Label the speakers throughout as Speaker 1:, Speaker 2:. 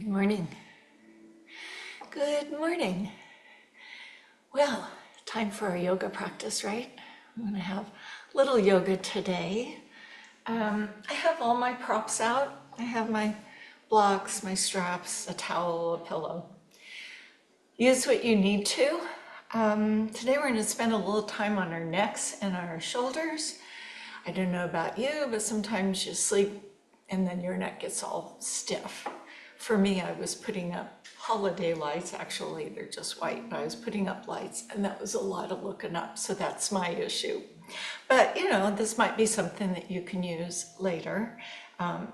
Speaker 1: Good morning. Good morning. Well, time for our yoga practice, right? I'm going to have a little yoga today. I have all my props out. I have my blocks, my straps, a towel, a pillow. Use what you need to. Today we're going to spend a little time on our necks and our shoulders. I don't know about you, but sometimes you sleep and then your neck gets all stiff. For me, I was putting up holiday lights. Actually, they're just white, but I was putting up lights and that was a lot of looking up. So that's my issue. But this might be something that you can use later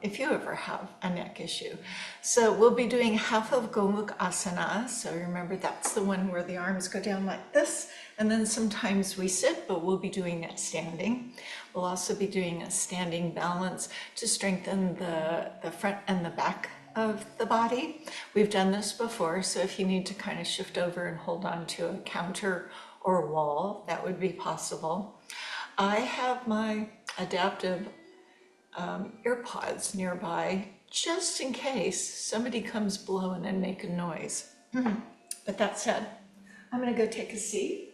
Speaker 1: if you ever have a neck issue. So we'll be doing half of Gomukh Asana. So remember, that's the one where the arms go down like this. And then sometimes we sit, but we'll be doing it standing. We'll also be doing a standing balance to strengthen the front and the back of the body. We've done this before, so if you need to kind of shift over and hold on to a counter or wall, that would be possible. I have my adaptive earpods nearby just in case somebody comes blowing and making noise. But that said, I'm going to go take a seat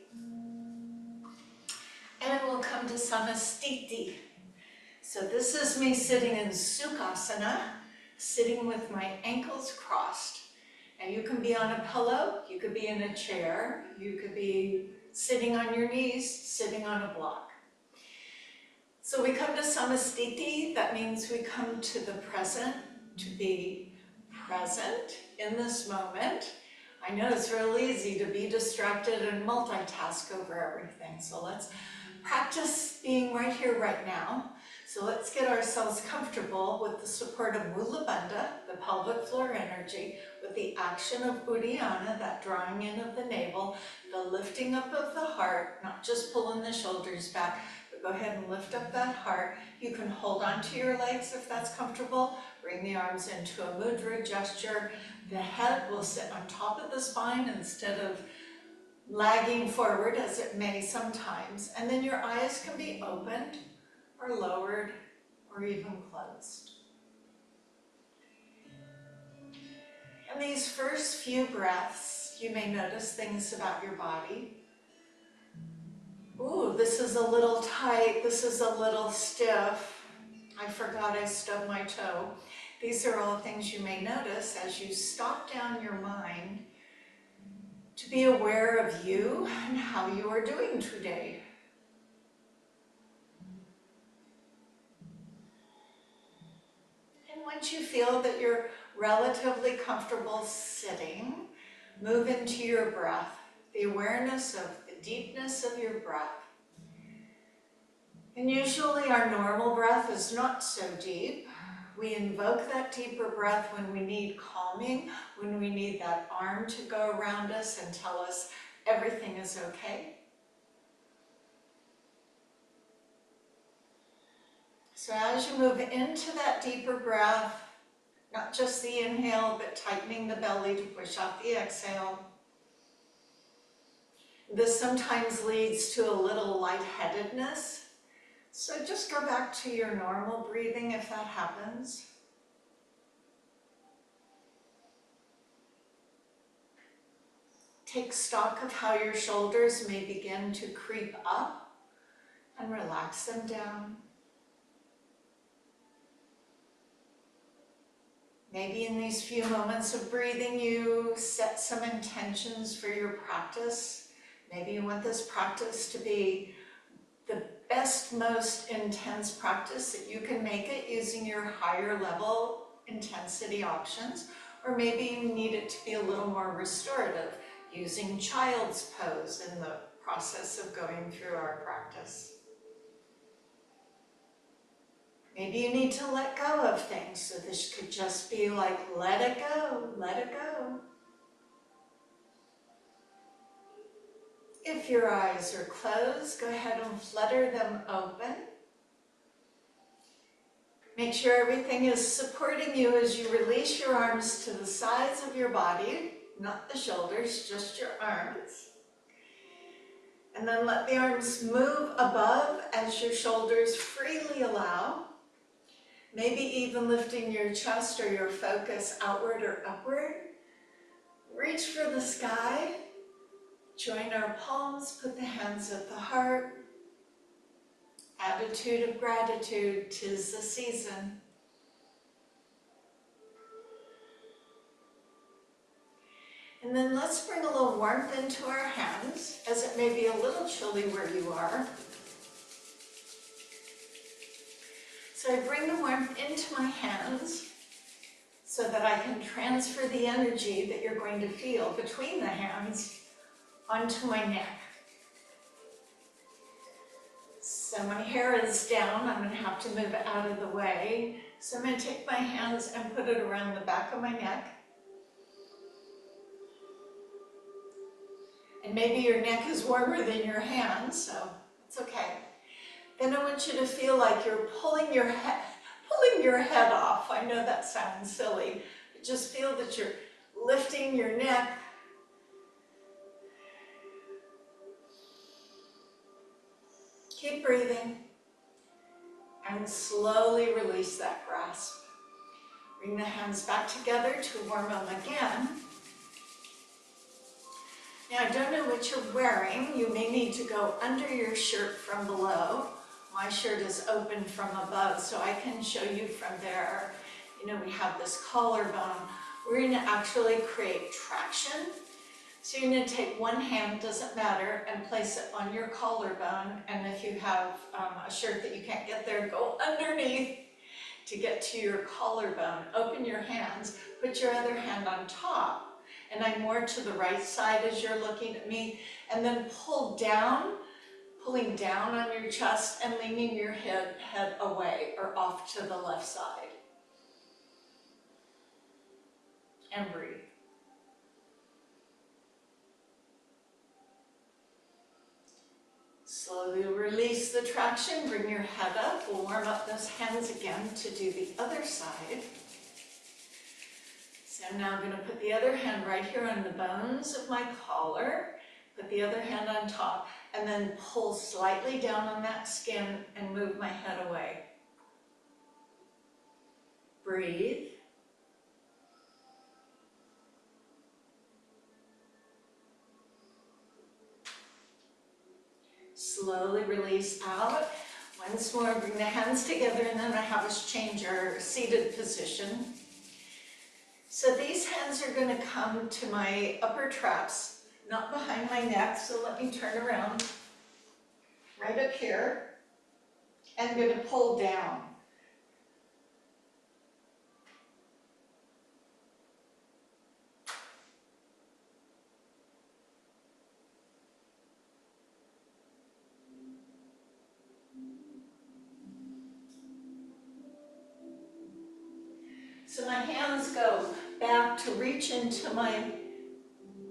Speaker 1: and we'll come to Samastiti. So this is me sitting in Sukhasana, sitting with my ankles crossed. And you can be on a pillow, you could be in a chair, you could be sitting on your knees, sitting on a block. So we come to Samastiti, that means we come to the present, to be present in this moment. I know it's real easy to be distracted and multitask over everything. So let's practice being right here, right now. So let's get ourselves comfortable with the support of Mula Bandha, the pelvic floor energy, with the action of Uddiyana, that drawing in of the navel, the lifting up of the heart, not just pulling the shoulders back, but go ahead and lift up that heart. You can hold on to your legs if that's comfortable. Bring the arms into a mudra gesture. The head will sit on top of the spine instead of lagging forward as it may sometimes. And then your eyes can be opened or lowered or even closed. And these first few breaths, you may notice things about your body. Ooh, this is a little tight, this is a little stiff. I forgot I stubbed my toe. These are all things you may notice as you stop down your mind to be aware of you and how you are doing today. And once you feel that you're relatively comfortable sitting, move into your breath, the awareness of the deepness of your breath. And usually our normal breath is not so deep. We invoke that deeper breath when we need calming, when we need that arm to go around us and tell us everything is okay. So as you move into that deeper breath, not just the inhale, but tightening the belly to push out the exhale. This sometimes leads to a little lightheadedness. So just go back to your normal breathing if that happens. Take stock of how your shoulders may begin to creep up and relax them down. Maybe in these few moments of breathing, you set some intentions for your practice. Maybe you want this practice to be the best, most intense practice that you can make it using your higher level intensity options. Or maybe you need it to be a little more restorative, using child's pose in the process of going through our practice. Maybe you need to let go of things, so this could just be like, let it go, let it go. If your eyes are closed, go ahead and flutter them open. Make sure everything is supporting you as you release your arms to the sides of your body, not the shoulders, just your arms. And then let the arms move above as your shoulders freely allow. Maybe even lifting your chest or your focus outward or upward. Reach for the sky. Join our palms, put the hands at the heart. Attitude of gratitude, 'tis the season. And then let's bring a little warmth into our hands, as it may be a little chilly where you are. So I bring the warmth into my hands so that I can transfer the energy that you're going to feel between the hands onto my neck. So my hair is down, I'm going to have to move it out of the way. So I'm going to take my hands and put it around the back of my neck. And maybe your neck is warmer than your hands, so it's okay. Then I want you to feel like you're pulling your head off. I know that sounds silly, but just feel that you're lifting your neck. Keep breathing and slowly release that grasp. Bring the hands back together to warm them again. Now, I don't know what you're wearing. You may need to go under your shirt from below. My shirt is open from above, so I can show you from there. You know, we have this collarbone. We're going to actually create traction. So you're going to take one hand, doesn't matter, and place it on your collarbone. And if you have a shirt that you can't get there, go underneath to get to your collarbone. Open your hands, put your other hand on top. And I'm more to the right side as you're looking at me. And then pull down, pulling down on your chest and leaning your head away or off to the left side. And breathe. Slowly release the traction, bring your head up. We'll warm up those hands again to do the other side. So now I'm going to put the other hand right here on the bones of my collar, put the other hand on top, and then pull slightly down on that skin and move my head away. Breathe. Slowly release out. Once more, bring the hands together, and then I have us change our seated position. So these hands are going to come to my upper traps, not behind my neck, so let me turn around. Right up here. And I'm going to pull down. So my hands go back to reach into my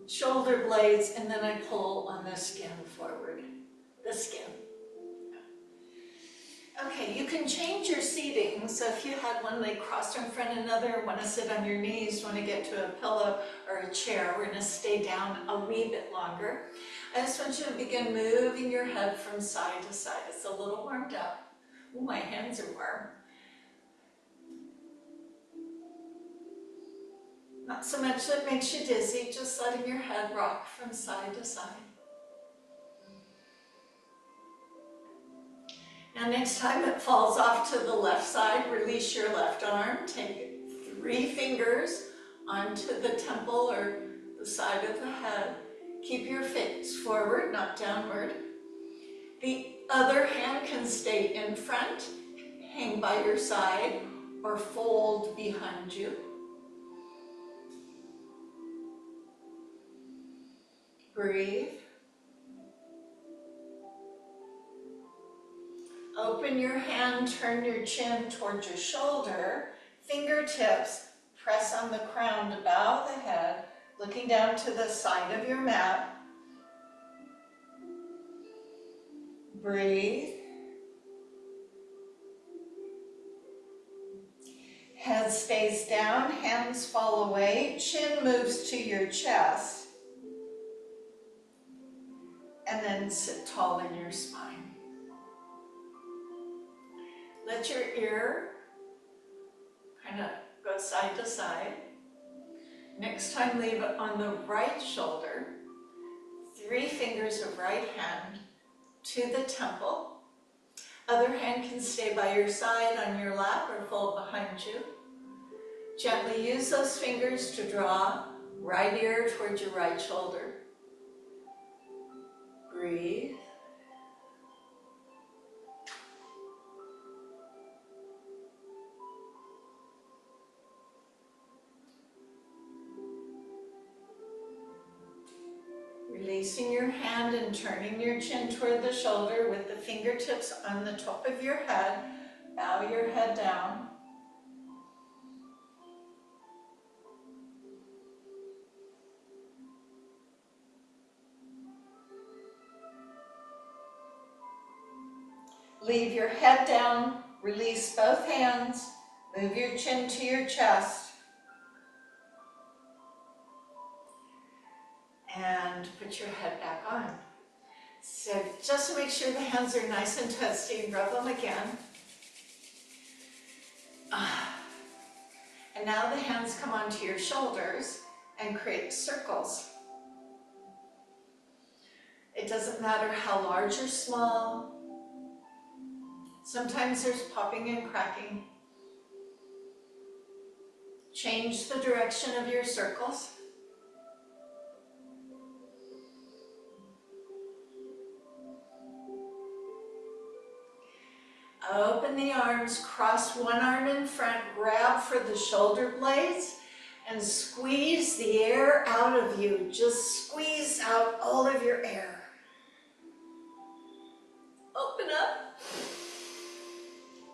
Speaker 1: shoulder blades, and then I pull on the skin forward. The skin. Okay, you can change your seating. So if you had one leg crossed in front of another, want to sit on your knees, want to get to a pillow or a chair, we're going to stay down a wee bit longer. I just want you to begin moving your head from side to side. It's a little warmed up. Ooh, my hands are warm. Not so much that makes you dizzy, just letting your head rock from side to side. Now next time it falls off to the left side, release your left arm, take 3 fingers onto the temple or the side of the head. Keep your face forward, not downward. The other hand can stay in front, hang by your side, or fold behind you. Breathe. Open your hand, turn your chin towards your shoulder, fingertips press on the crown to bow the head, looking down to the side of your mat. Breathe. Head stays down, hands fall away, chin moves to your chest. And then sit tall in your spine. Let your ear kind of go side to side. Next time, leave it on the right shoulder. 3 fingers of right hand to the temple. Other hand can stay by your side on your lap or fold behind you. Gently use those fingers to draw right ear towards your right shoulder. Breathe. Releasing your hand and turning your chin toward the shoulder with the fingertips on the top of your head. Bow your head down. Leave your head down, release both hands, move your chin to your chest, and put your head back on. So just to make sure the hands are nice and toasty, rub them again. And now the hands come onto your shoulders and create circles. It doesn't matter how large or small. Sometimes there's popping and cracking. Change the direction of your circles. Open the arms, cross one arm in front, grab for the shoulder blades, and squeeze the air out of you. Just squeeze out all of your air. Open up.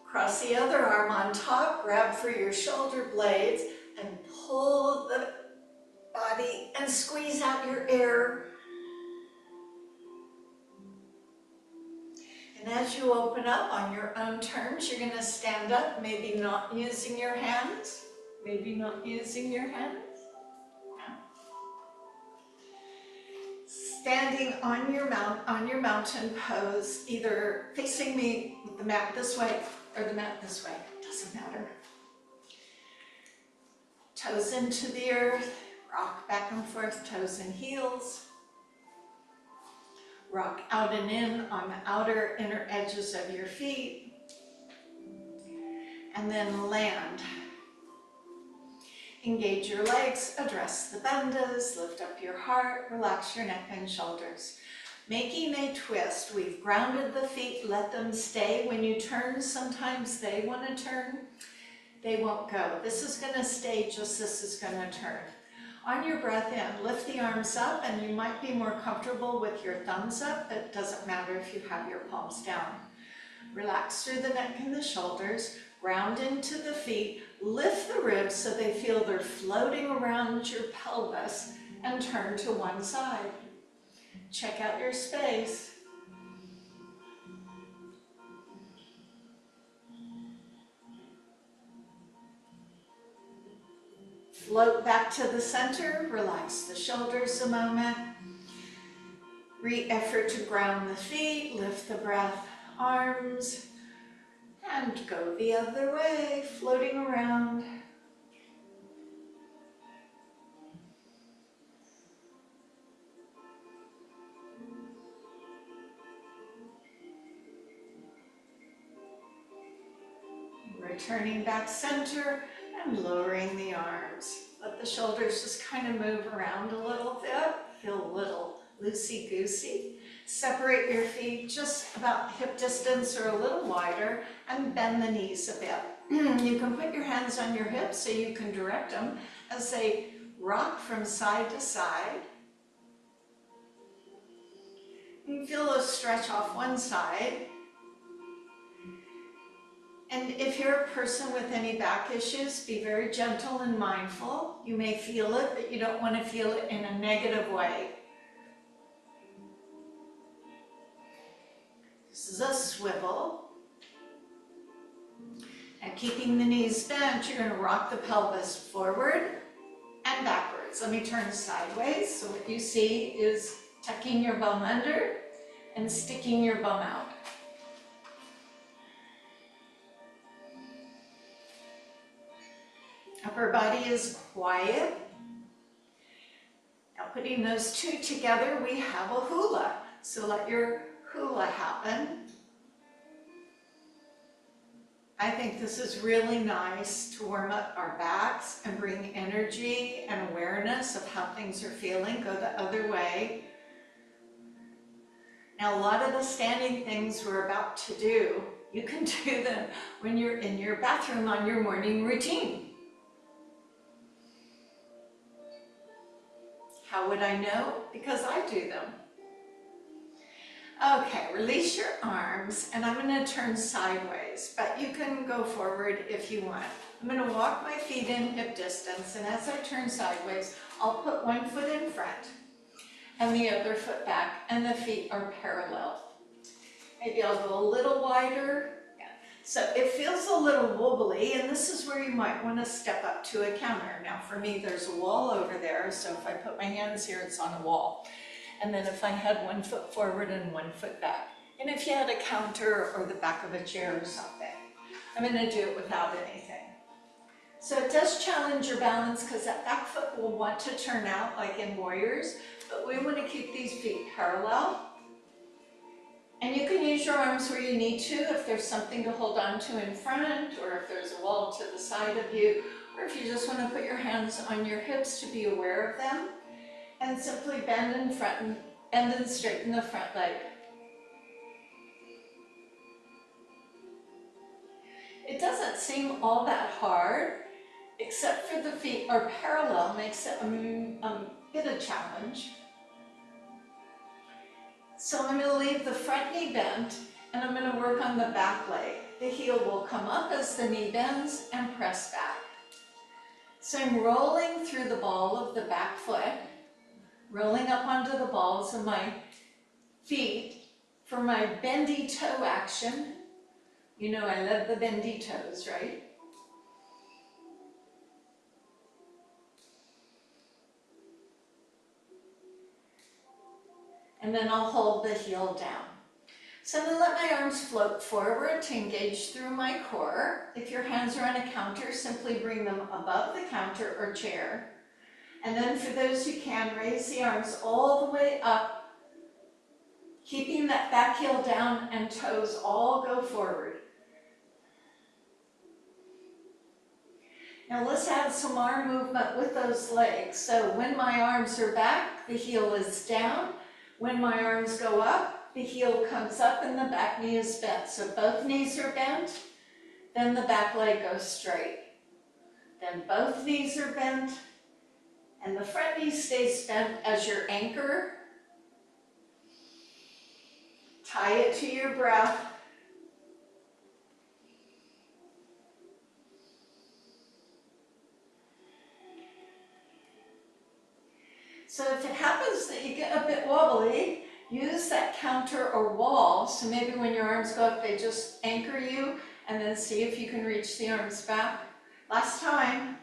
Speaker 1: Cross the other arm on top, grab for your shoulder blades, and pull the body and squeeze out your air. And as you open up on your own terms, you're going to stand up, maybe not using your hands. Maybe not using your hands. Standing on your mountain pose, either facing me with the mat this way or the mat this way. Doesn't matter. Toes into the earth, rock back and forth, toes and heels. Rock out and in on the outer inner edges of your feet. And then land. Engage your legs, address the bandhas, lift up your heart, relax your neck and shoulders. Making a twist, we've grounded the feet, let them stay. When you turn, sometimes they want to turn, they won't go. This is going to stay, just this is going to turn. On your breath in, lift the arms up, and you might be more comfortable with your thumbs up, but it doesn't matter if you have your palms down. Relax through the neck and the shoulders, ground into the feet, lift the ribs so they feel they're floating around your pelvis, and turn to one side. Check out your space. Float back to the center, relax the shoulders a moment. Re-effort to ground the feet, lift the breath, arms, and go the other way, floating around. Returning back center and lowering the arms. Let the shoulders just kind of move around a little bit. Feel a little loosey-goosey. Separate your feet just about hip distance or a little wider and bend the knees a bit. You can put your hands on your hips so you can direct them as they rock from side to side. You feel a stretch off one side. And if you're a person with any back issues, be very gentle and mindful. You may feel it, but you don't want to feel it in a negative way. This is a swivel. And keeping the knees bent, you're going to rock the pelvis forward and backwards. Let me turn sideways. So what you see is tucking your bum under and sticking your bum out. upper body is quiet. Now putting those two together, we have a hula. So let your hula happen. I think this is really nice to warm up our backs and bring energy and awareness of how things are feeling. Go the other way. Now, a lot of the standing things we're about to do, you can do them when you're in your bathroom on your morning routine. How would I know? Because I do them. Okay, release your arms, and I'm going to turn sideways, but you can go forward if you want. I'm going to walk my feet in hip distance, and as I turn sideways, I'll put one foot in front and the other foot back, and the feet are parallel. Maybe I'll go a little wider. Yeah. So it feels a little wobbly, and this is where you might want to step up to a counter. Now for me, there's a wall over there, so if I put my hands here, it's on a wall. And then if I had one foot forward and one foot back. And if you had a counter or the back of a chair or something, I'm going to do it without anything. So it does challenge your balance because that back foot will want to turn out like in warriors, but we want to keep these feet parallel. And you can use your arms where you need to if there's something to hold on to in front, or if there's a wall to the side of you, or if you just want to put your hands on your hips to be aware of them. And simply bend in front and then straighten the front leg. It doesn't seem all that hard, except for the feet are parallel, makes it a bit of challenge. So I'm going to leave the front knee bent, and I'm going to work on the back leg. The heel will come up as the knee bends and press back. So I'm rolling through the ball of the back foot, rolling up onto the balls of my feet for my bendy toe action. You know I love the bendy toes, right? And then I'll hold the heel down. So I'm going to let my arms float forward to engage through my core. If your hands are on a counter, simply bring them above the counter or chair. And then for those who can, raise the arms all the way up, keeping that back heel down and toes all go forward. Now let's add some arm movement with those legs. So when my arms are back, the heel is down. When my arms go up, the heel comes up and the back knee is bent. So both knees are bent, then the back leg goes straight. Then both knees are bent, and the front knee stays bent as your anchor. Tie it to your breath. So if it happens that you get a bit wobbly, use that counter or wall. So maybe when your arms go up, they just anchor you, and then see if you can reach the arms back. Last time.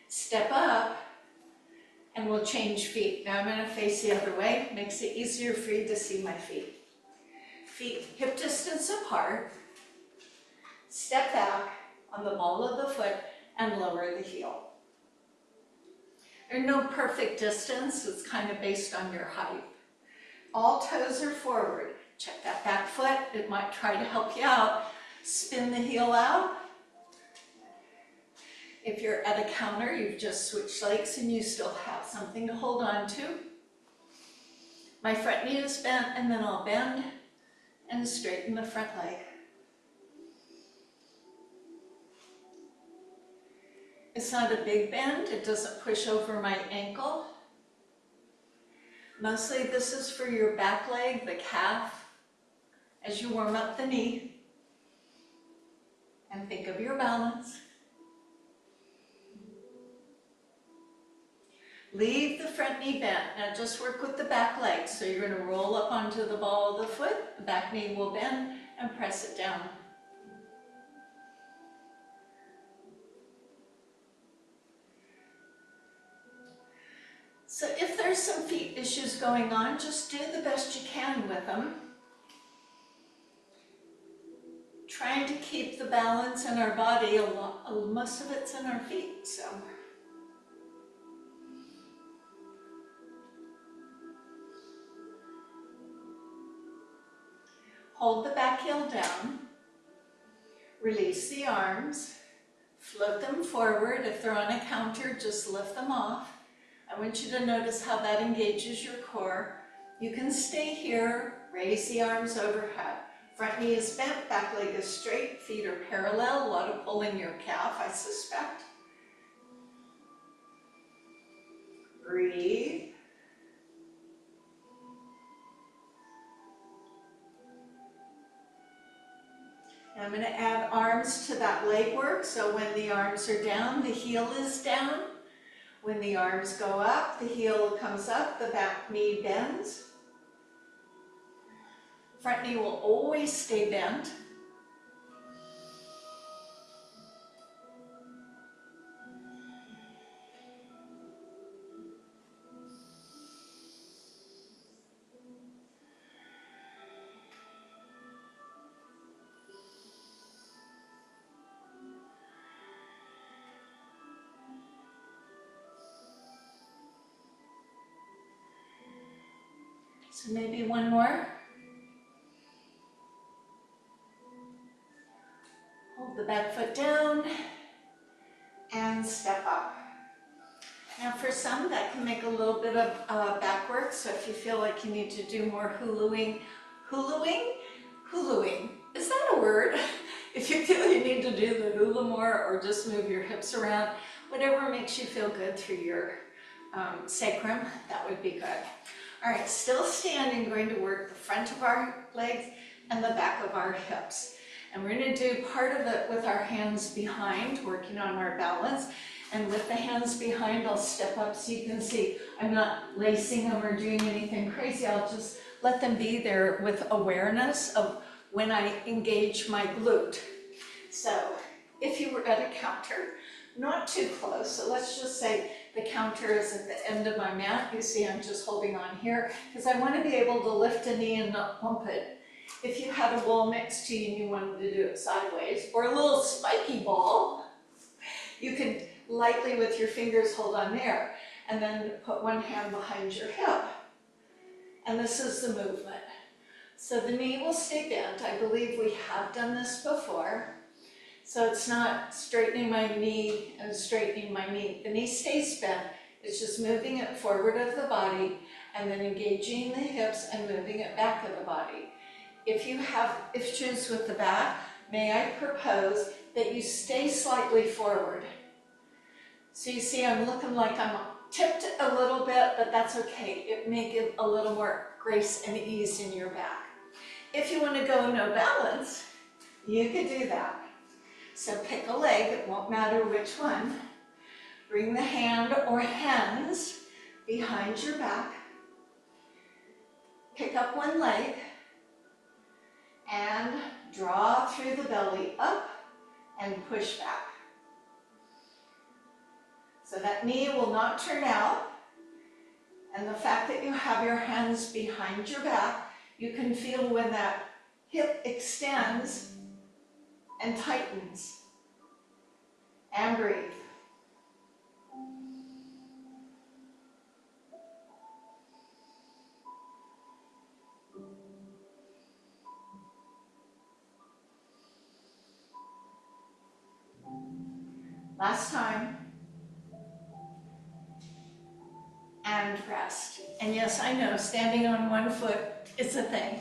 Speaker 1: Step up, and we'll change feet. Now I'm going to face the other way. Makes it easier for you to see my feet. Feet hip distance apart. Step back on the ball of the foot and lower the heel. There's no perfect distance. It's kind of based on your height. All toes are forward. Check that back foot. It might try to help you out. Spin the heel out. If you're at a counter, you've just switched legs and you still have something to hold on to. My front knee is bent, and then I'll bend and straighten the front leg. It's not a big bend. It doesn't push over my ankle. Mostly this is for your back leg, the calf, as you warm up the knee. And think of your balance. Leave the front knee bent. Now just work with the back leg. So you're going to roll up onto the ball of the foot. The back knee will bend and press it down. So if there's some feet issues going on, just do the best you can with them. Trying to keep the balance in our body, most of it's in our feet, so. Hold the back heel down, release the arms, float them forward. If they're on a counter, just lift them off. I want you to notice how that engages your core. You can stay here, raise the arms overhead. Front knee is bent, back leg is straight, feet are parallel. A lot of pulling your calf, I suspect. Breathe. And I'm going to add arms to that leg work. So when the arms are down, the heel is down. When the arms go up, the heel comes up, the back knee bends. Front knee will always stay bent. So maybe one more. Hold the back foot down and step up. Now for some, that can make a little bit of back work, so if you feel like you need to do more huluing, is that a word? If you feel you need to do the hula more or just move your hips around, whatever makes you feel good through your sacrum, that would be good. All right, still standing, going to work the front of our legs and the back of our hips. And we're going to do part of it with our hands behind, working on our balance. And with the hands behind, I'll step up so you can see I'm not lacing them or doing anything crazy. I'll just let them be there with awareness of when I engage my glute. So if you were at a counter, not too close, so let's just say the counter is at the end of my mat. You see I'm just holding on here because I want to be able to lift a knee and not bump it. If you had a ball next to you and you wanted to do it sideways, or a little spiky ball, you could lightly with your fingers hold on there and then put one hand behind your hip. And this is the movement. So the knee will stay bent. I believe we have done this before. So it's not straightening my knee and straightening my knee. The knee stays bent. It's just moving it forward of the body and then engaging the hips and moving it back of the body. If you have issues with the back, may I propose that you stay slightly forward. So you see I'm looking like I'm tipped a little bit, but that's okay. It may give a little more grace and ease in your back. If you want to go no balance, you could do that. So pick a leg, it won't matter which one. Bring the hand or hands behind your back. Pick up one leg and draw through the belly up and push back. So that knee will not turn out. And the fact that you have your hands behind your back, you can feel when that hip extends and tightens. And breathe. Last time. And rest. And yes, I know, standing on one foot is a thing.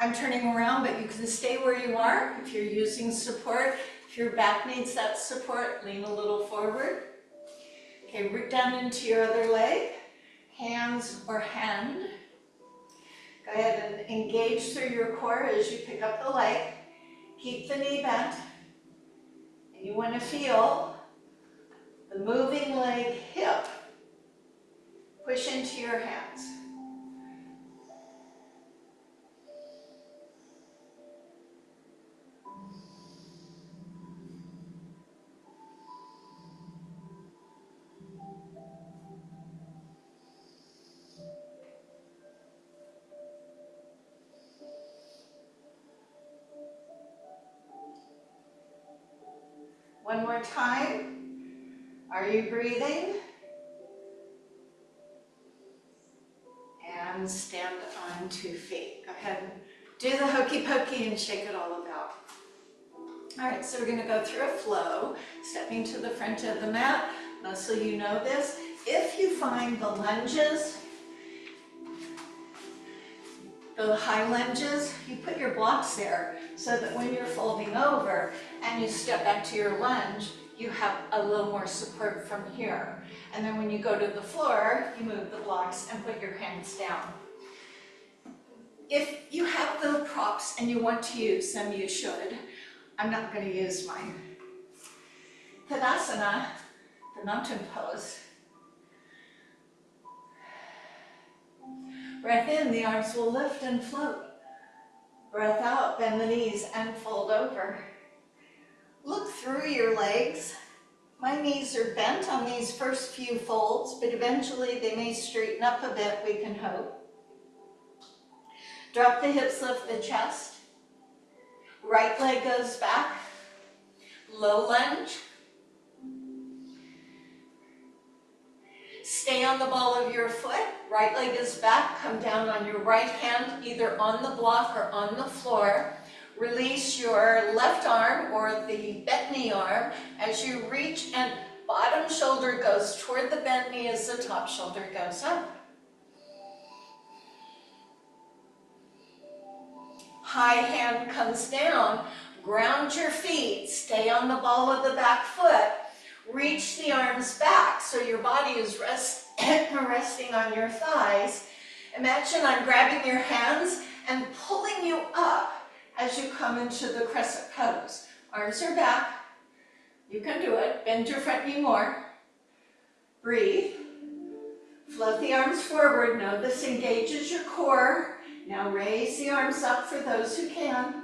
Speaker 1: I'm turning around, but you can stay where you are if you're using support. If your back needs that support, lean a little forward. Okay, root down into your other leg, hands or hand. Go ahead and engage through your core as you pick up the leg. Keep the knee bent. And you want to feel the moving leg hip push into your hands. more time. Are you breathing? And stand on 2 feet. Go ahead and do the hokey pokey and shake it all about. All right, so we're going to go through a flow, stepping to the front of the mat. Most of you know this. If you find the lunges, the high lunges, you put your blocks there so that when you're folding over and you step back to your lunge, you have a little more support from here. And then when you go to the floor, you move the blocks and put your hands down. If you have the props and you want to use them, you should. I'm not going to use mine. Tadasana, the mountain pose. Breath in, the arms will lift and float. Breath out, bend the knees and fold over. Look through your legs. My knees are bent on these first few folds, but eventually they may straighten up a bit, we can hope. Drop the hips, lift the chest. Right leg goes back. Low lunge. Stay on the ball of your foot. Right leg is back. Come down on your right hand, either on the block or on the floor. Release your left arm or the bent knee arm as you reach, and bottom shoulder goes toward the bent knee as the top shoulder goes up. High hand comes down. Ground your feet. Stay on the ball of the back foot. Reach the arms back so your body is resting on your thighs. Imagine I'm grabbing your hands and pulling you up as you come into the crescent pose. Arms are back. You can do it. Bend your front knee more. Breathe. Float the arms forward. Know this engages your core. Now raise the arms up for those who can.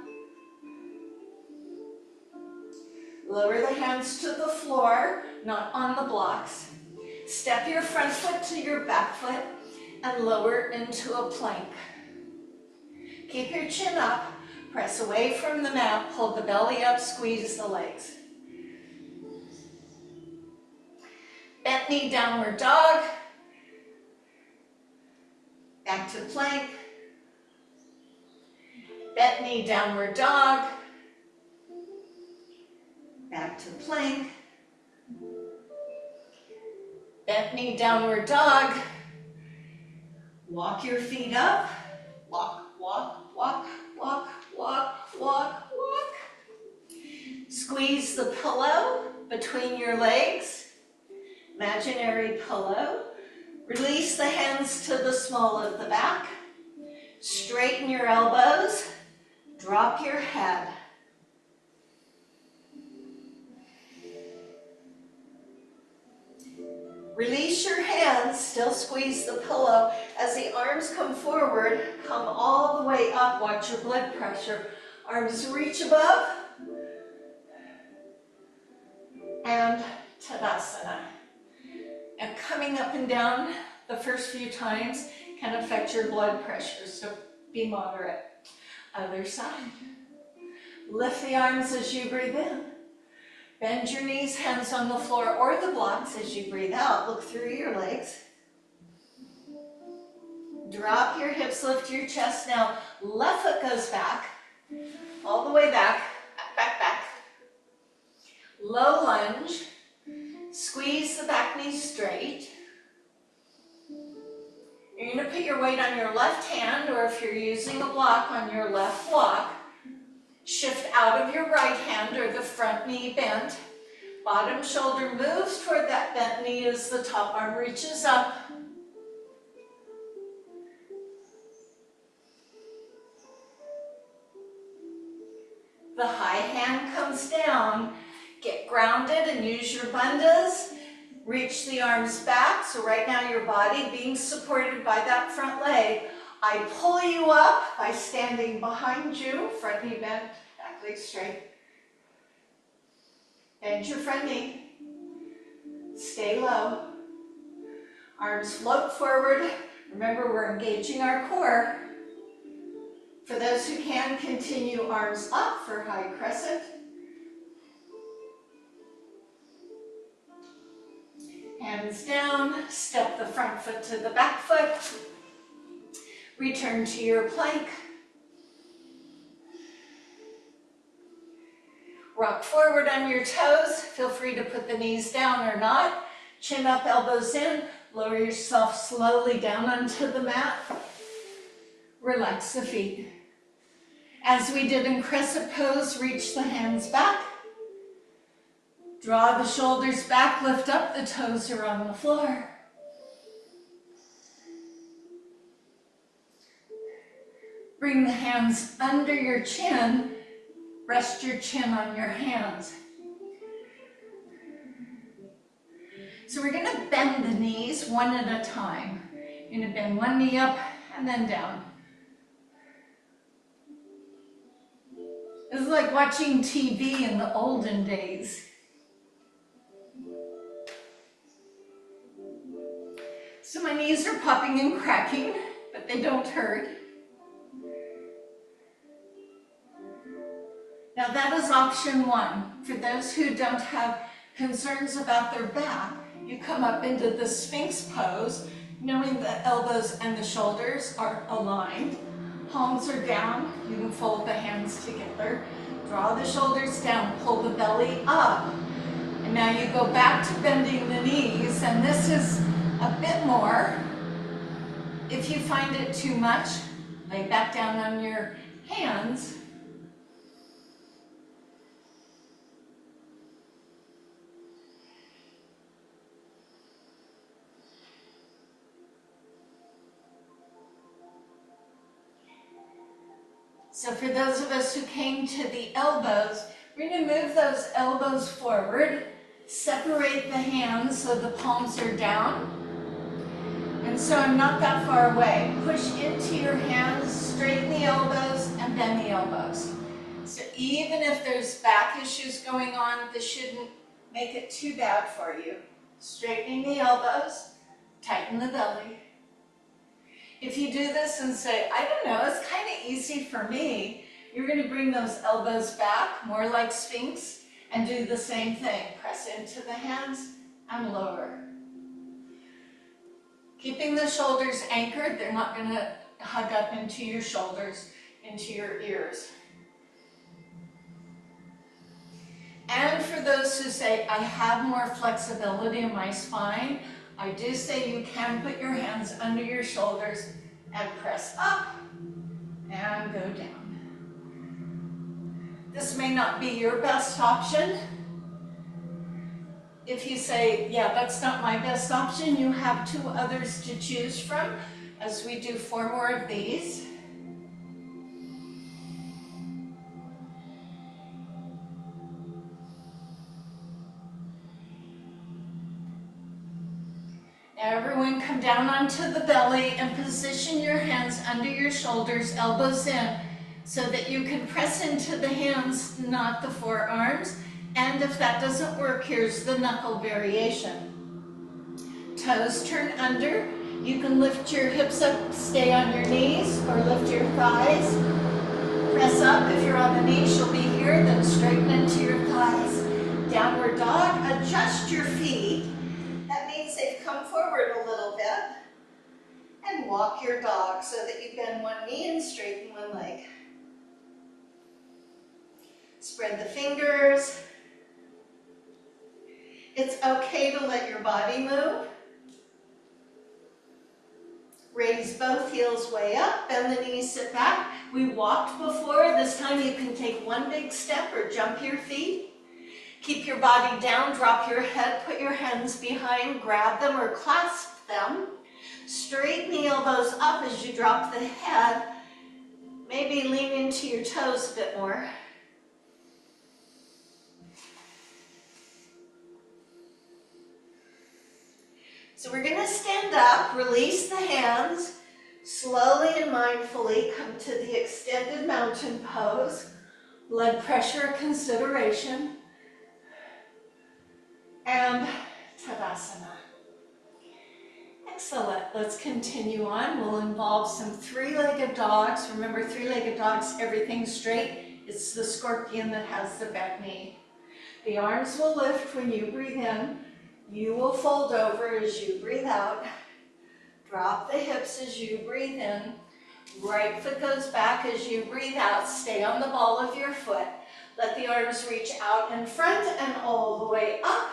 Speaker 1: Lower the hands to the floor, not on the blocks. Step your front foot to your back foot and lower into a plank. Keep your chin up, press away from the mat, pull the belly up, squeeze the legs. Bent knee, downward dog. Back to plank. Bent knee, downward dog. Back to plank. Bent knee, downward dog. Walk your feet up. Walk, walk, walk, walk, walk, walk, walk. Squeeze the pillow between your legs. Imaginary pillow. Release the hands to the small of the back. Straighten your elbows. Drop your head. Release your hands, still squeeze the pillow. As the arms come forward, come all the way up. Watch your blood pressure. Arms reach above. And Tadasana. And coming up and down the first few times can affect your blood pressure, so be moderate. Other side. Lift the arms as you breathe in. Bend your knees, hands on the floor or the blocks as you breathe out. Look through your legs. Drop your hips, lift your chest. Now, left foot goes back, all the way back, back, back. Low lunge. Squeeze the back knee straight. You're going to put your weight on your left hand, or if you're using a block, on your left block. Shift out of your right hand or the front knee bent. Bottom shoulder moves toward that bent knee as the top arm reaches up. The high hand comes down. Get grounded and use your bandhas. Reach the arms back. So right now your body being supported by that front leg. I pull you up by standing behind you, front knee bent, back leg straight. Bend your front knee. Stay low. Arms float forward. Remember, we're engaging our core. For those who can, continue arms up for high crescent. Hands down, step the front foot to the back foot. Return to your plank. Rock forward on your toes. Feel free to put the knees down or not. Chin up, elbows in. Lower yourself slowly down onto the mat. Relax the feet. As we did in crescent pose, reach the hands back. Draw the shoulders back, lift up, the toes are on the floor. Bring the hands under your chin. Rest your chin on your hands. So we're going to bend the knees one at a time. You're going to bend one knee up and then down. It's like watching TV in the olden days. So my knees are popping and cracking, but they don't hurt. Now that is option one. For those who don't have concerns about their back, you come up into the Sphinx pose, knowing the elbows and the shoulders are aligned. Palms are down. You can fold the hands together. Draw the shoulders down, pull the belly up. And now you go back to bending the knees, and this is a bit more. If you find it too much, lay back down on your hands. So for those of us who came to the elbows, we're going to move those elbows forward, separate the hands so the palms are down. And so I'm not that far away. Push into your hands, straighten the elbows, and bend the elbows. So even if there's back issues going on, this shouldn't make it too bad for you. Straightening the elbows, tighten the belly. If you do this and say, I don't know, it's kind of easy for me, you're going to bring those elbows back, more like Sphinx, and do the same thing. Press into the hands and lower. Keeping the shoulders anchored, they're not going to hug up into your shoulders, into your ears. And for those who say, I have more flexibility in my spine, I do say you can put your hands under your shoulders and press up and go down. This may not be your best option. If you say, yeah, that's not my best option, you have two others to choose from as we do 4 more of these. Now everyone come down onto the belly and position your hands under your shoulders, elbows in, so that you can press into the hands, not the forearms. And if that doesn't work, here's the knuckle variation. Toes turn under. You can lift your hips up, stay on your knees, or lift your thighs. Press up. If you're on the knees, you'll be here, then straighten into your thighs. Downward dog, adjust your feet. That means they've come forward a little bit. And walk your dog so that you bend one knee and straighten one leg. Spread the fingers. It's okay to let your body move. Raise both heels way up, bend the knees, sit back. We walked before. This time you can take one big step or jump your feet. Keep your body down, drop your head, put your hands behind, grab them or clasp them. Straighten the elbows up as you drop the head. Maybe lean into your toes a bit more. So we're going to stand up, release the hands, slowly and mindfully come to the extended mountain pose. Blood pressure consideration. And Tadasana. Excellent. Let's continue on. We'll involve some 3-legged dogs. Remember, 3-legged dogs, everything's straight. It's the scorpion that has the bent knee. The arms will lift when you breathe in. You will fold over as you breathe out. Drop the hips as you breathe in. Right foot goes back as you breathe out. Stay on the ball of your foot. Let the arms reach out in front and all the way up.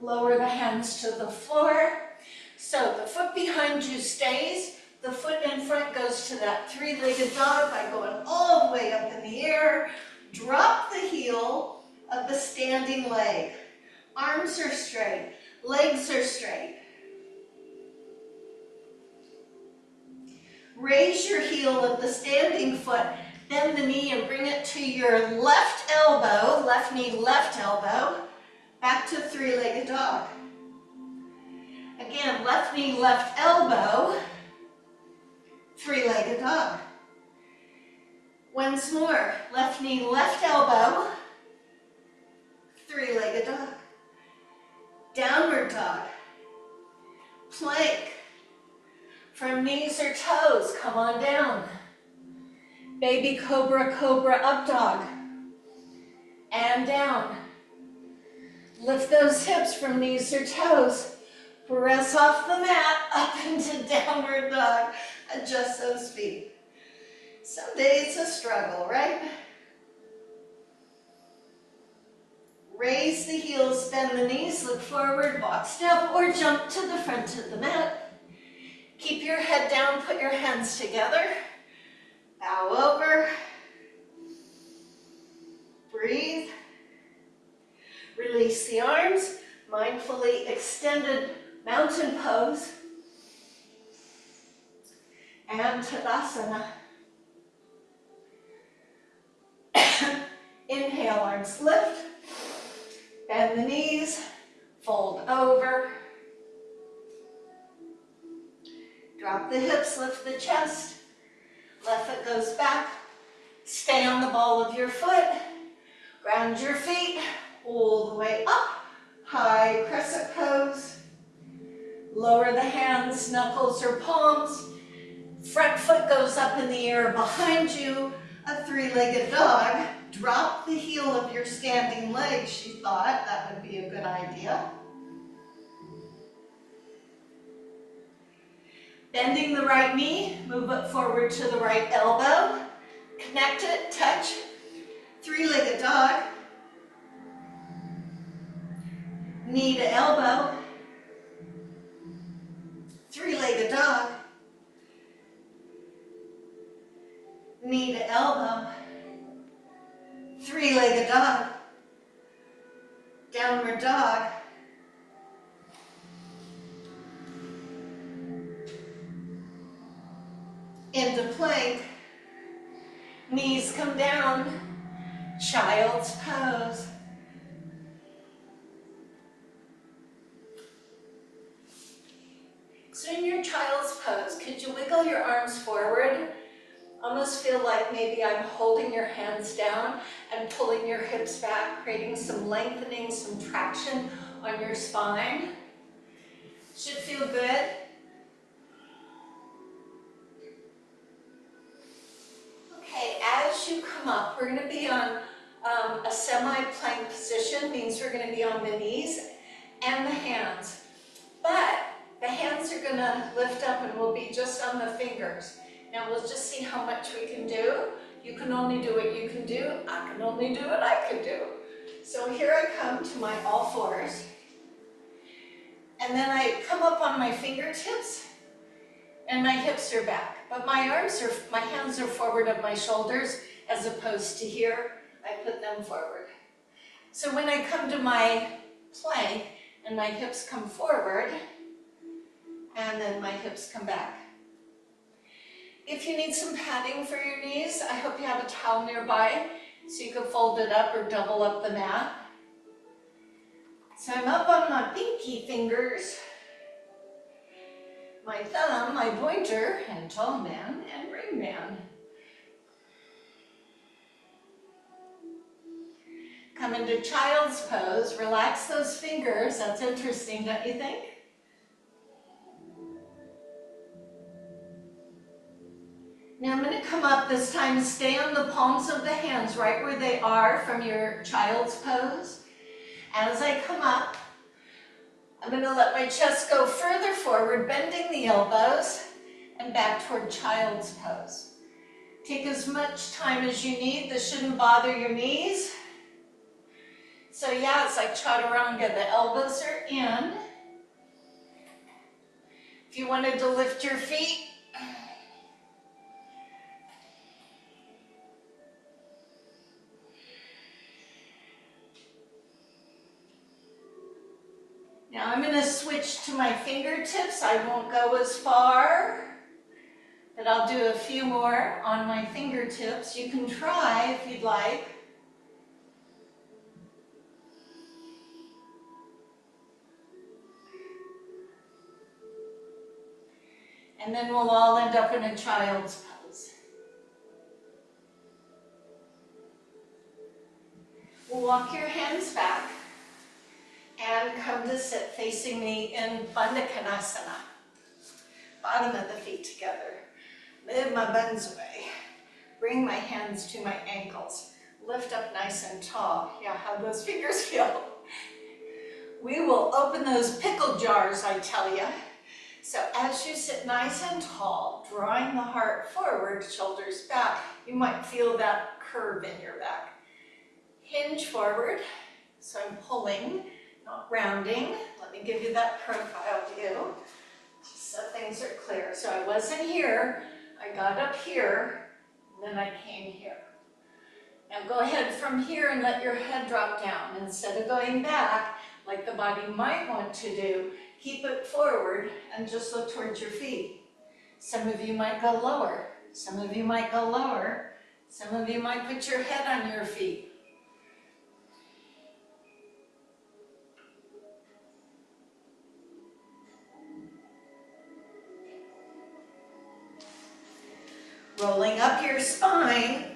Speaker 1: Lower the hands to the floor. So the foot behind you stays. The foot in front goes to that three-legged dog by going all the way up in the air. Drop the heel of the standing leg. Arms are straight. Legs are straight. Raise your heel of the standing foot. Bend the knee and bring it to your left elbow. Left knee, left elbow. Back to three-legged dog. Again, left knee, left elbow. Three-legged dog. Once more, left knee, left elbow. Three-legged dog. Downward dog. Plank. From knees or toes, come on down. Baby cobra, cobra, up dog. And down. Lift those hips from knees or toes. Press off the mat, up into downward dog. Adjust those feet. Some days a struggle, right? Raise the heels, bend the knees, look forward, box step, or jump to the front of the mat. Keep your head down, put your hands together. Bow over. Breathe. Release the arms. Mindfully extended mountain pose. And Tadasana. Inhale, arms lift. Bend the knees. Fold over. Drop the hips, lift the chest. Left foot goes back. Stay on the ball of your foot. Ground your feet all the way up. High crescent pose. Lower the hands, knuckles or palms. Front foot goes up in the air behind you. A three-legged dog. Drop the heel of your standing leg. She thought that would be a good idea. Bending the right knee, move it forward to the right elbow. Connect it, touch. Three-legged dog. Knee to elbow. Three-legged dog. Knee to elbow. Three-legged dog. Downward dog. Into plank. Knees come down. Child's pose. So in your child's pose, could you wiggle your arms forward? Almost feel like maybe I'm holding your hands down and pulling your hips back, creating some lengthening, some traction on your spine. Should feel good. Okay, as you come up, we're going to be on a semi-plank position, means we're going to be on the knees and the hands. But the hands are going to lift up and we'll be just on the fingers. Now we'll just see how much we can do. You can only do what you can do. I can only do what I can do. So here I come to my all fours. And then I come up on my fingertips and my hips are back. But my hands are forward of my shoulders as opposed to here. I put them forward. So when I come to my plank and my hips come forward and then my hips come back. If you need some padding for your knees, I hope you have a towel nearby so you can fold it up or double up the mat. So I'm up on my pinky fingers, my thumb, my pointer, and tall man and ring man. Come into child's pose, relax those fingers. That's interesting, don't you think? Now I'm going to come up this time, stay on the palms of the hands right where they are from your child's pose. As I come up, going to let my chest go further forward, bending the elbows and back toward child's pose. Take as much time as you need. This shouldn't bother your knees. So yeah, it's like chaturanga. The elbows are in. If you wanted to lift your feet, now I'm going to switch to my fingertips. I won't go as far, but I'll do a few more on my fingertips. You can try if you'd like. And then we'll all end up in a child's pose. We'll walk your hands back and come to sit facing me in Bandha Konasana. Bottom of the feet together. Move my buns away. Bring my hands to my ankles. Lift up nice and tall. Yeah, how do those fingers feel? We will open those pickle jars, I tell you. So as you sit nice and tall, drawing the heart forward, shoulders back, you might feel that curve in your back. Hinge forward, so I'm pulling, not rounding. Let me give you that profile view, just so things are clear. So I wasn't here, I got up here, and then I came here. Now go ahead from here and let your head drop down. Instead of going back, like the body might want to do, keep it forward and just look towards your feet. Some of you might go lower. Some of you might go lower. Some of you might put your head on your feet. Rolling up your spine,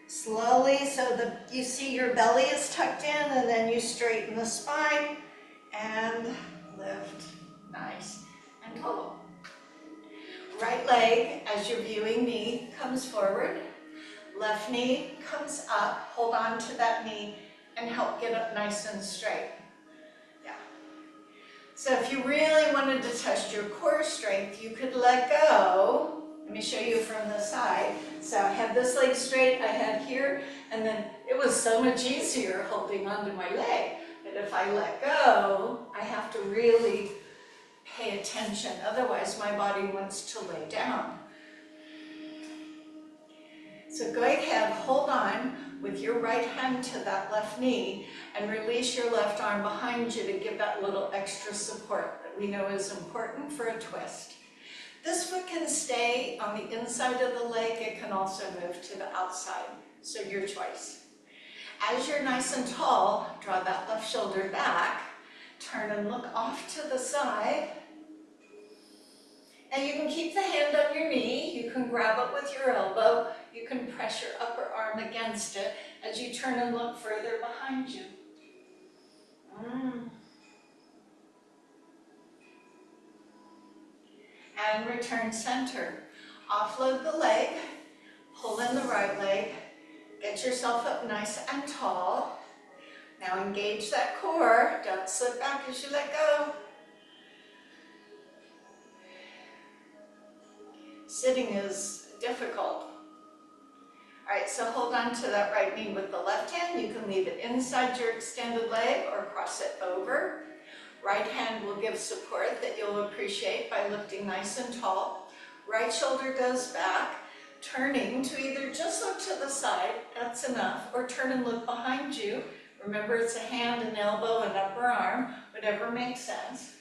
Speaker 1: slowly so that you see your belly is tucked in, and then you straighten the spine and lift, nice and tall. Right leg, as you're viewing me, comes forward. Left knee comes up. Hold on to that knee and help get up nice and straight. Yeah. So if you really wanted to test your core strength, you could let go. Let me show you from the side. So I had this leg straight, I had here, and then it was so much easier holding onto my leg. But if I let go, I have to really pay attention. Otherwise, my body wants to lay down. So go ahead, hold on with your right hand to that left knee and release your left arm behind you to give that little extra support that we know is important for a twist. This foot can stay on the inside of the leg. It can also move to the outside, so your choice. As you're nice and tall, draw that left shoulder back, turn and look off to the side. And you can keep the hand on your knee, you can grab it with your elbow, you can press your upper arm against it as you turn and look further behind you. And return center. Offload the leg, pull in the right leg, get yourself up nice and tall. Now engage that core, don't slip back as you let go. Sitting is difficult. All right, so hold on to that right knee with the left hand. You can leave it inside your extended leg or cross it over. Right hand will give support that you'll appreciate by lifting nice and tall. Right shoulder goes back, turning to either just look to the side, that's enough, or turn and look behind you. Remember, it's a hand, an elbow, an upper arm, whatever makes sense.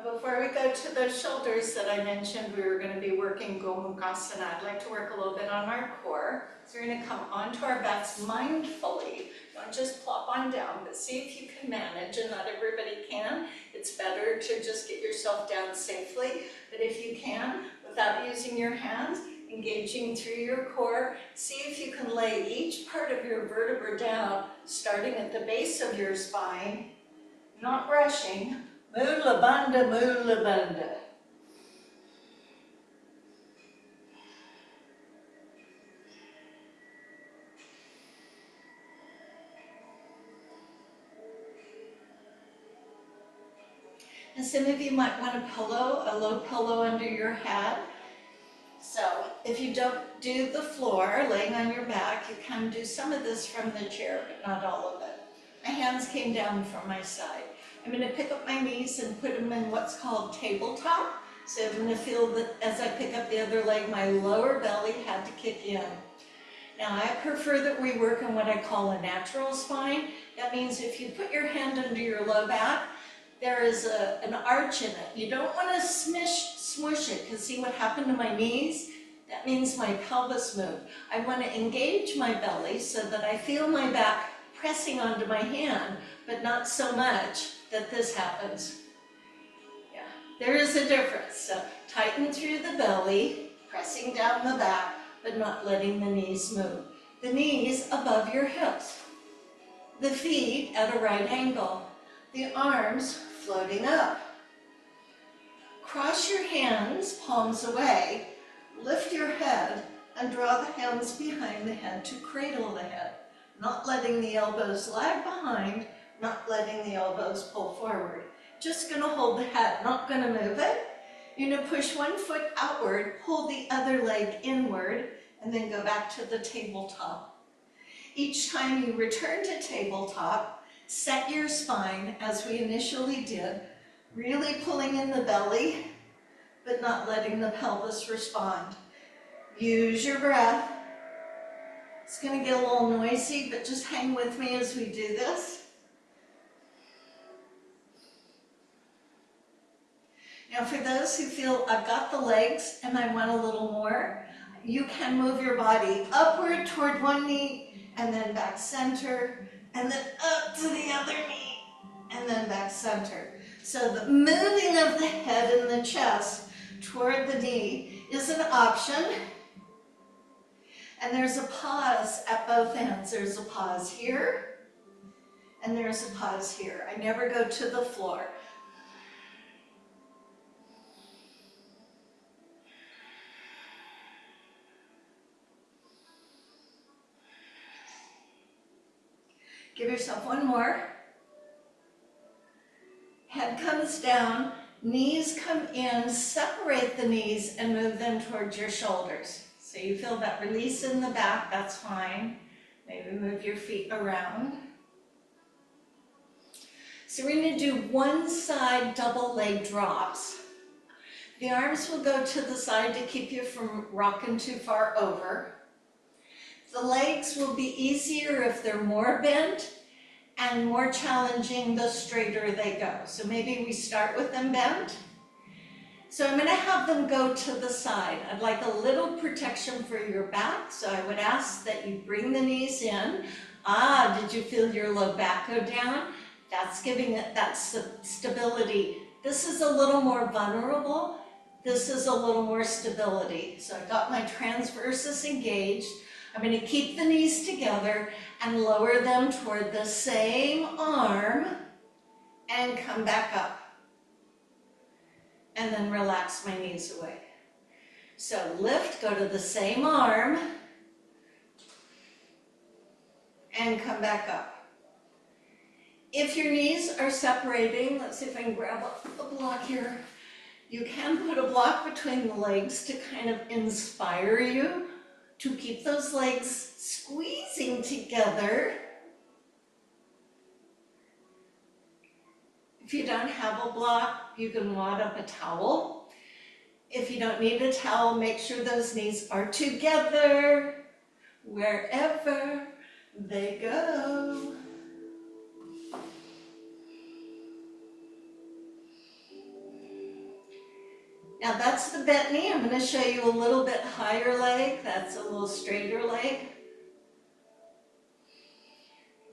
Speaker 1: Before we go to those shoulders that I mentioned, we were going to be working Gomukhasana. I'd like to work a little bit on our core. So we're going to come onto our backs mindfully. Don't just plop on down, but see if you can manage, and not everybody can. It's better to just get yourself down safely, but if you can, without using your hands, engaging through your core, see if you can lay each part of your vertebra down, starting at the base of your spine, not rushing. Mula Bandha, Mula Bandha. And some of you might want a pillow, a low pillow under your head. So if you don't do the floor, laying on your back, you can do some of this from the chair, but not all of it. My hands came down from my side. I'm going to pick up my knees and put them in what's called tabletop. So I'm going to feel that as I pick up the other leg, my lower belly had to kick in. Now I prefer that we work on what I call a natural spine. That means if you put your hand under your low back, there is an arch in it. You don't want to smush it, because see what happened to my knees? That means my pelvis moved. I want to engage my belly so that I feel my back pressing onto my hand, but not so much that this happens. Yeah, there is a difference. So tighten through the belly, pressing down the back, but not letting the knees move. The knees above your hips. The feet at a right angle. The arms floating up. Cross your hands, palms away. Lift your head and draw the hands behind the head to cradle the head. Not letting the elbows lag behind, not letting the elbows pull forward. Just gonna hold the head, not gonna move it. You're gonna push one foot outward, pull the other leg inward, and then go back to the tabletop. Each time you return to tabletop, set your spine as we initially did, really pulling in the belly, but not letting the pelvis respond. Use your breath. It's going to get a little noisy, but just hang with me as we do this. Now for those who feel I've got the legs and I want a little more, you can move your body upward toward one knee and then back center, and then up to the other knee and then back center. So the moving of the head and the chest toward the knee is an option. And there's a pause at both ends. There's a pause here, and there's a pause here. I never go to the floor. Give yourself one more. Head comes down, knees come in, separate the knees and move them towards your shoulders. So you feel that release in the back, that's fine. Maybe move your feet around. So we're going to do one side double leg drops. The arms will go to the side to keep you from rocking too far over. The legs will be easier if they're more bent, and more challenging the straighter they go. So maybe we start with them bent. So I'm going to have them go to the side. I'd like a little protection for your back, so I would ask that you bring the knees in. Did you feel your low back go down? That's giving it that stability. This is a little more vulnerable. This is a little more stability. So I got my transverses engaged. I'm going to keep the knees together and lower them toward the same arm and come back up. And then relax my knees away. So lift, go to the same arm, and come back up. If your knees are separating, let's see if I can grab a block here. You can put a block between the legs to kind of inspire you to keep those legs squeezing together. If you don't have a block, you can wad up a towel. If you don't need a towel, make sure those knees are together wherever they go. Now that's the bent knee. I'm going to show you a little bit higher leg. That's a little straighter leg.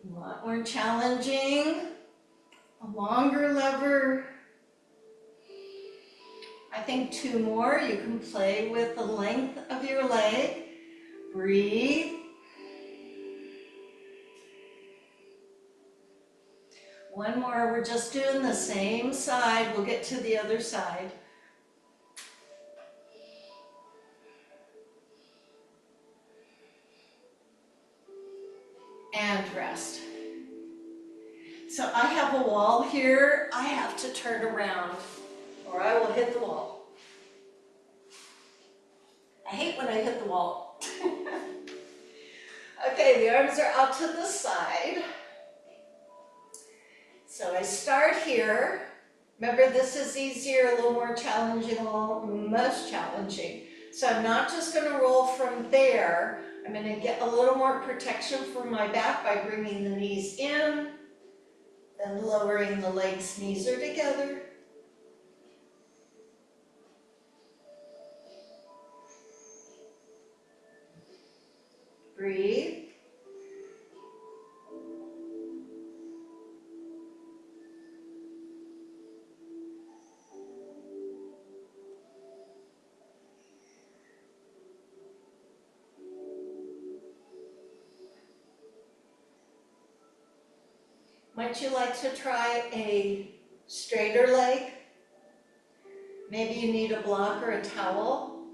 Speaker 1: A lot more challenging. A longer lever. I think 2 more. You can play with the length of your leg. Breathe. One more. We're just doing the same side. We'll get to the other side. And rest. So I have a wall here. I have to turn around or I will hit the wall. I hate when I hit the wall. Okay, the arms are out to the side. So I start here. Remember, this is easier, a little more challenging, a little most challenging. So I'm not just going to roll from there. I'm going to get a little more protection for my back by bringing the knees in, then lowering the legs, knees are together. Breathe. Might you like to try a straighter leg? Maybe you need a block or a towel.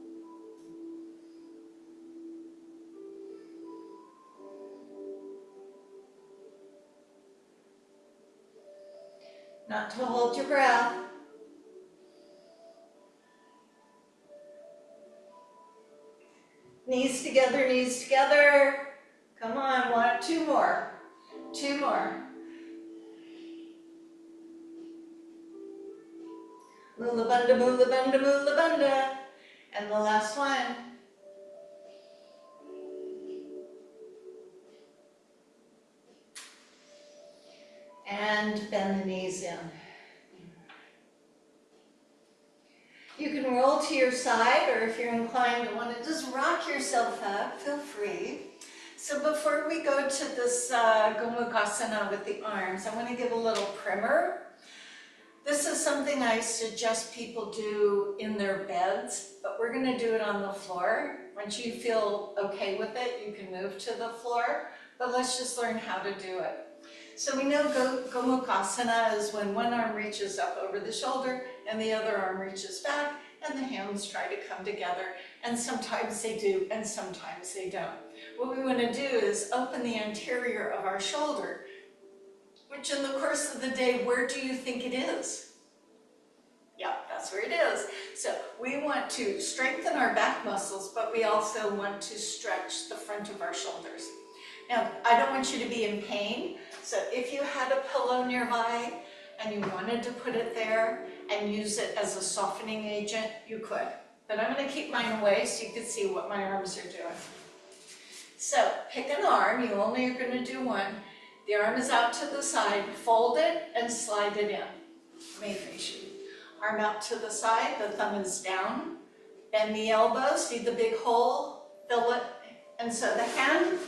Speaker 1: Not to hold your breath. Knees together, knees together. Come on, two more. Two more. Mula bandha, mula bandha, mula bandha. And the last one. And bend the knees in. You can roll to your side, or if you're inclined to want to just rock yourself up, feel free. So before we go to this Gomukhasana with the arms, I want to give a little primer. This is something I suggest people do in their beds, but we're going to do it on the floor. Once you feel okay with it, you can move to the floor, but let's just learn how to do it. So we know Gomukhasana is when one arm reaches up over the shoulder and the other arm reaches back and the hands try to come together, and sometimes they do and sometimes they don't. What we want to do is open the anterior of our shoulder, which in the course of the day, where do you think it is? Yeah, that's where it is. So we want to strengthen our back muscles, but we also want to stretch the front of our shoulders. Now, I don't want you to be in pain, so if you had a pillow nearby and you wanted to put it there and use it as a softening agent, you could. But I'm going to keep mine away so you can see what my arms are doing. So pick an arm, you only are going to do one. The arm is out to the side, fold it and slide it in. Let me face you. Arm out to the side, the thumb is down. Bend the elbow, see the big hole, fill it. And so the hand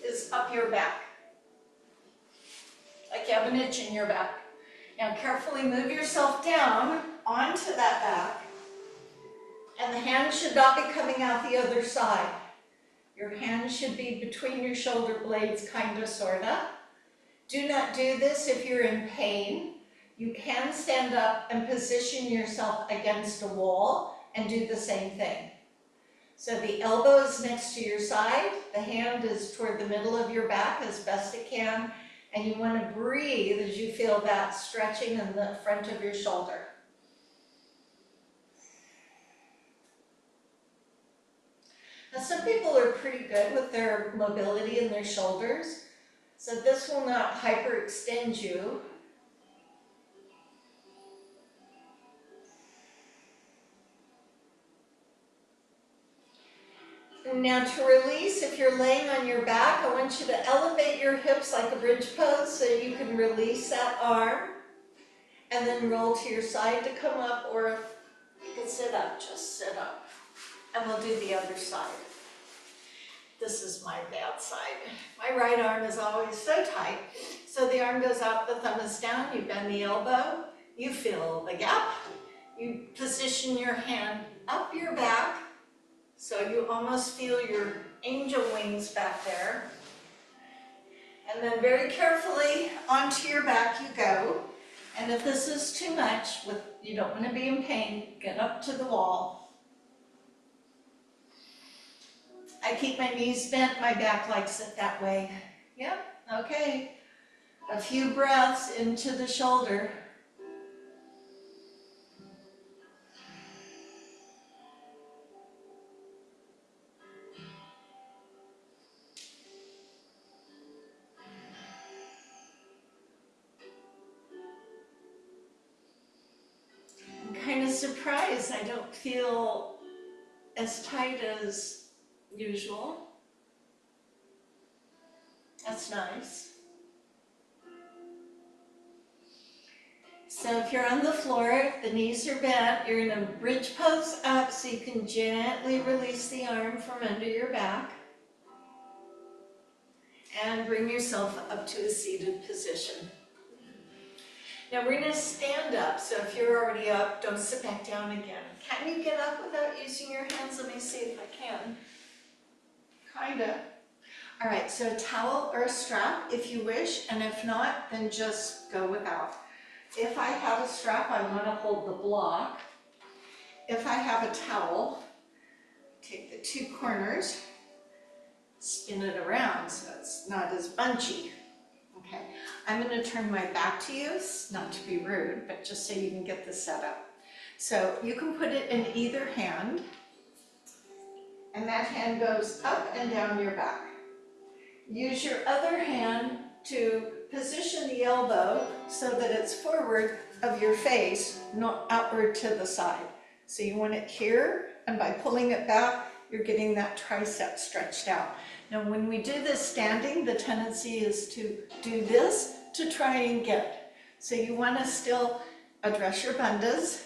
Speaker 1: is up your back, like you have an itch in your back. Now carefully move yourself down onto that back, and the hand should not be coming out the other side. Your hand should be between your shoulder blades, kind of, sort of. Do not do this if you're in pain. You can stand up and position yourself against a wall and do the same thing. So the elbow is next to your side, the hand is toward the middle of your back as best it can, and you want to breathe as you feel that stretching in the front of your shoulder. Now some people are pretty good with their mobility in their shoulders, so this will not hyperextend you. Now to release, if you're laying on your back, I want you to elevate your hips like a bridge pose so you can release that arm and then roll to your side to come up, or if you can sit up, just sit up. And we'll do the other side. This is my bad side. My right arm is always so tight. So the arm goes out, the thumb is down, you bend the elbow, you feel the gap, you position your hand up your back, so you almost feel your angel wings back there. And then very carefully onto your back you go. And if this is too much, you don't want to be in pain, get up to the wall. I keep my knees bent, my back likes it that way. Yep, okay. A few breaths into the shoulder. I'm kind of surprised I don't feel as tight as usual. That's nice. So if you're on the floor, the knees are bent, you're in a bridge pose up so you can gently release the arm from under your back. And bring yourself up to a seated position. Now we're going to stand up, so if you're already up, don't sit back down again. Can you get up without using your hands? Let me see if I can. Kinda. All right, so a towel or a strap if you wish, and if not, then just go without. If I have a strap, I want to hold the block. If I have a towel, take the two corners, spin it around so it's not as bunchy. Okay, I'm going to turn my back to you, not to be rude, but just so you can get the setup. So you can put it in either hand, and that hand goes up and down your back. Use your other hand to position the elbow so that it's forward of your face, not outward to the side. So you want it here, and by pulling it back, you're getting that tricep stretched out. Now when we do this standing, the tendency is to do this to try and get. So you want to still address your bandhas.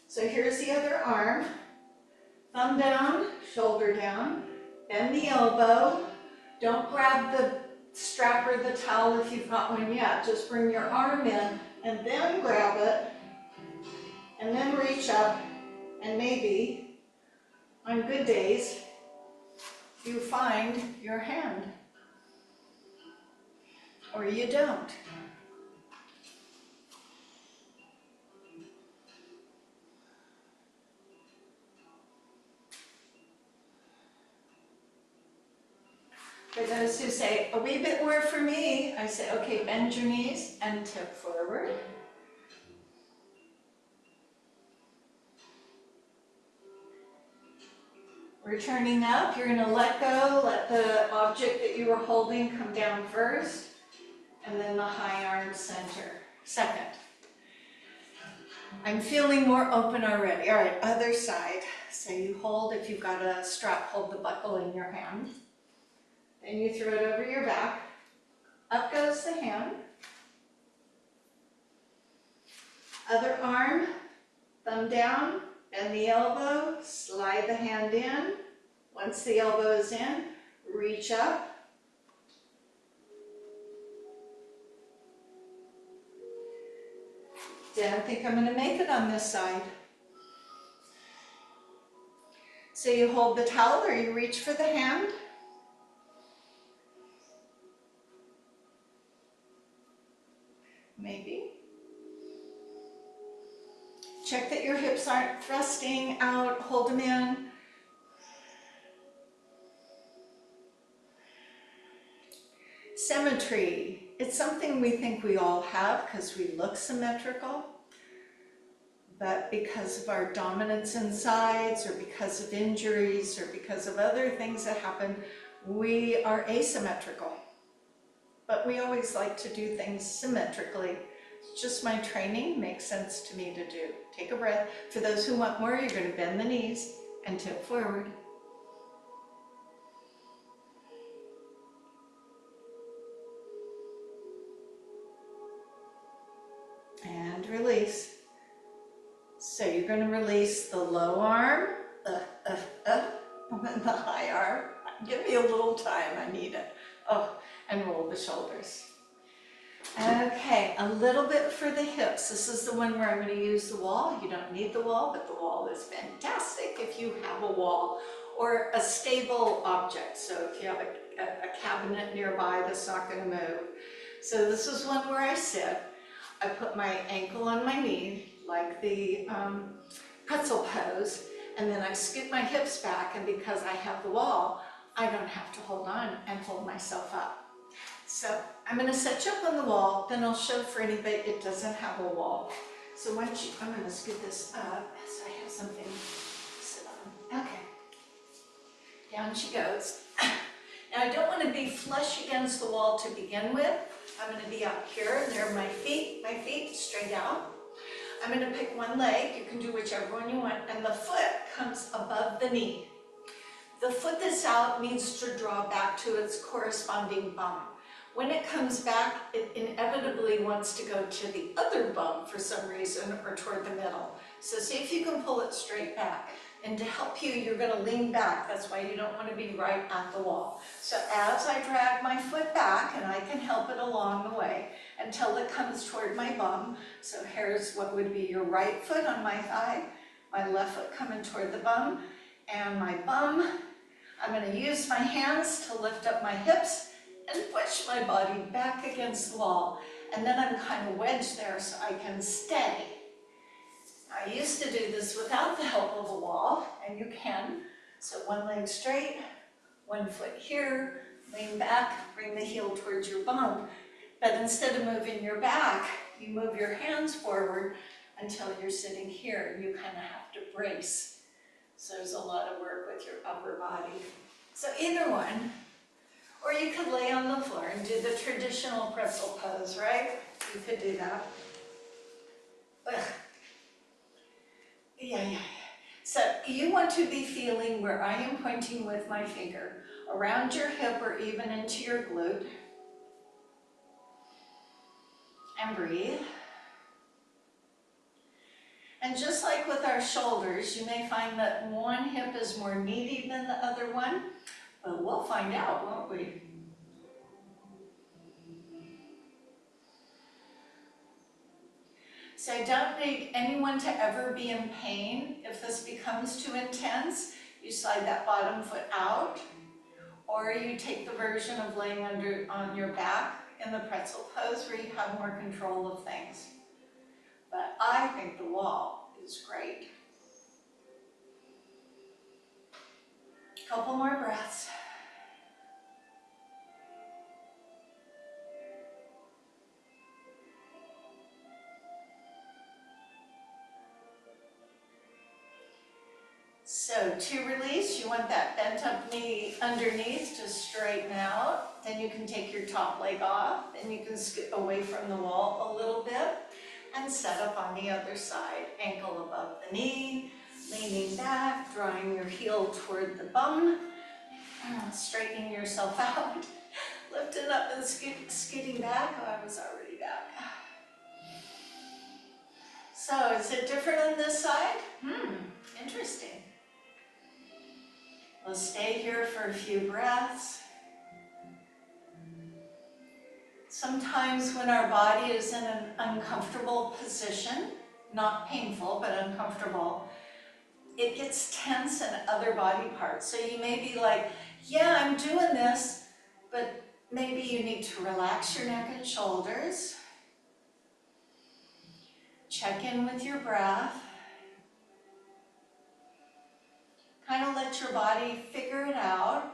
Speaker 1: So here's the other arm. Thumb down, shoulder down, bend the elbow. Don't grab the strap or the towel if you've got one yet. Just bring your arm in and then grab it and then reach up, and maybe on good days you find your hand, or you don't. For those who say, a wee bit more for me, I say, okay, bend your knees and tip forward. Returning up, you're going to let go, let the object that you were holding come down first, and then the high arm center second. I'm feeling more open already. All right, other side. So you hold, if you've got a strap, hold the buckle in your hand. Then you throw it over your back. Up goes the hand. Other arm, thumb down, bend the elbow, slide the hand in. Once the elbow is in, reach up. Don't think I'm going to make it on this side. So you hold the towel or you reach for the hand. Maybe. Check that your hips aren't thrusting out, hold them in. Symmetry. It's something we think we all have because we look symmetrical, but because of our dominance in sides or because of injuries or because of other things that happen, we are asymmetrical. But we always like to do things symmetrically. It's just my training makes sense to me to do. Take a breath. For those who want more, you're going to bend the knees and tip forward. And release. So you're going to release the low arm, and then the high arm. Give me a little time, I need it. Oh, and roll the shoulders. Okay, a little bit for the hips. This is the one where I'm going to use the wall. You don't need the wall, but the wall is fantastic if you have a wall or a stable object. So if you have a cabinet nearby that's not going to move. So this is one where I sit. I put my ankle on my knee, like the pretzel pose, and then I scoot my hips back, and because I have the wall, I don't have to hold on and hold myself up. So I'm going to set you up on the wall, then I'll show for anybody it doesn't have a wall. So once you, I'm going to scoot this up so I have something to sit on. Okay. Down she goes. Now I don't want to be flush against the wall to begin with. I'm going to be out here, and there are my feet straight out. I'm going to pick one leg, you can do whichever one you want, and the foot comes above the knee. The foot that's out needs to draw back to its corresponding bum. When it comes back, it inevitably wants to go to the other bum for some reason, or toward the middle. So see if you can pull it straight back. And to help you, you're going to lean back. That's why you don't want to be right at the wall. So as I drag my foot back, and I can help it along the way until it comes toward my bum. So here's what would be your right foot on my thigh, my left foot coming toward the bum, and my bum. I'm going to use my hands to lift up my hips and push my body back against the wall. And then I'm kind of wedged there so I can stay. I used to do this without the help of a wall, and you can. So one leg straight, one foot here, lean back, bring the heel towards your bum. But instead of moving your back, you move your hands forward until you're sitting here, and you kind of have to brace. So there's a lot of work with your upper body. So either one, or you could lay on the floor and do the traditional pretzel pose, right? You could do that. Ugh. Yeah. So you want to be feeling where I am pointing with my finger, around your hip or even into your glute. And breathe. And just like with our shoulders, you may find that one hip is more needy than the other one, but we'll find out, won't we? So I don't need anyone to ever be in pain. If this becomes too intense, you slide that bottom foot out, or you take the version of laying on your back in the pretzel pose where you have more control of things. But I think the wall is great. Couple more breaths. So to release, you want that bent up knee underneath to straighten out. Then you can take your top leg off, and you can scoot away from the wall a little bit and set up on the other side. Ankle above the knee, leaning back, drawing your heel toward the bum, straightening yourself out, lifting up and scooting back. Oh, I was already back. So is it different on this side? Interesting. We'll stay here for a few breaths. Sometimes when our body is in an uncomfortable position, not painful, but uncomfortable, it gets tense in other body parts. So you may be like, yeah, I'm doing this, but maybe you need to relax your neck and shoulders. Check in with your breath. Kind of let your body figure it out.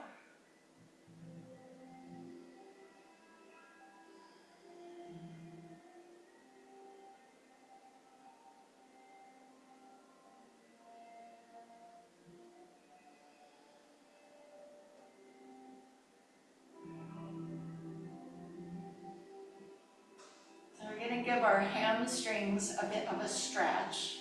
Speaker 1: So we're going to give our hamstrings a bit of a stretch.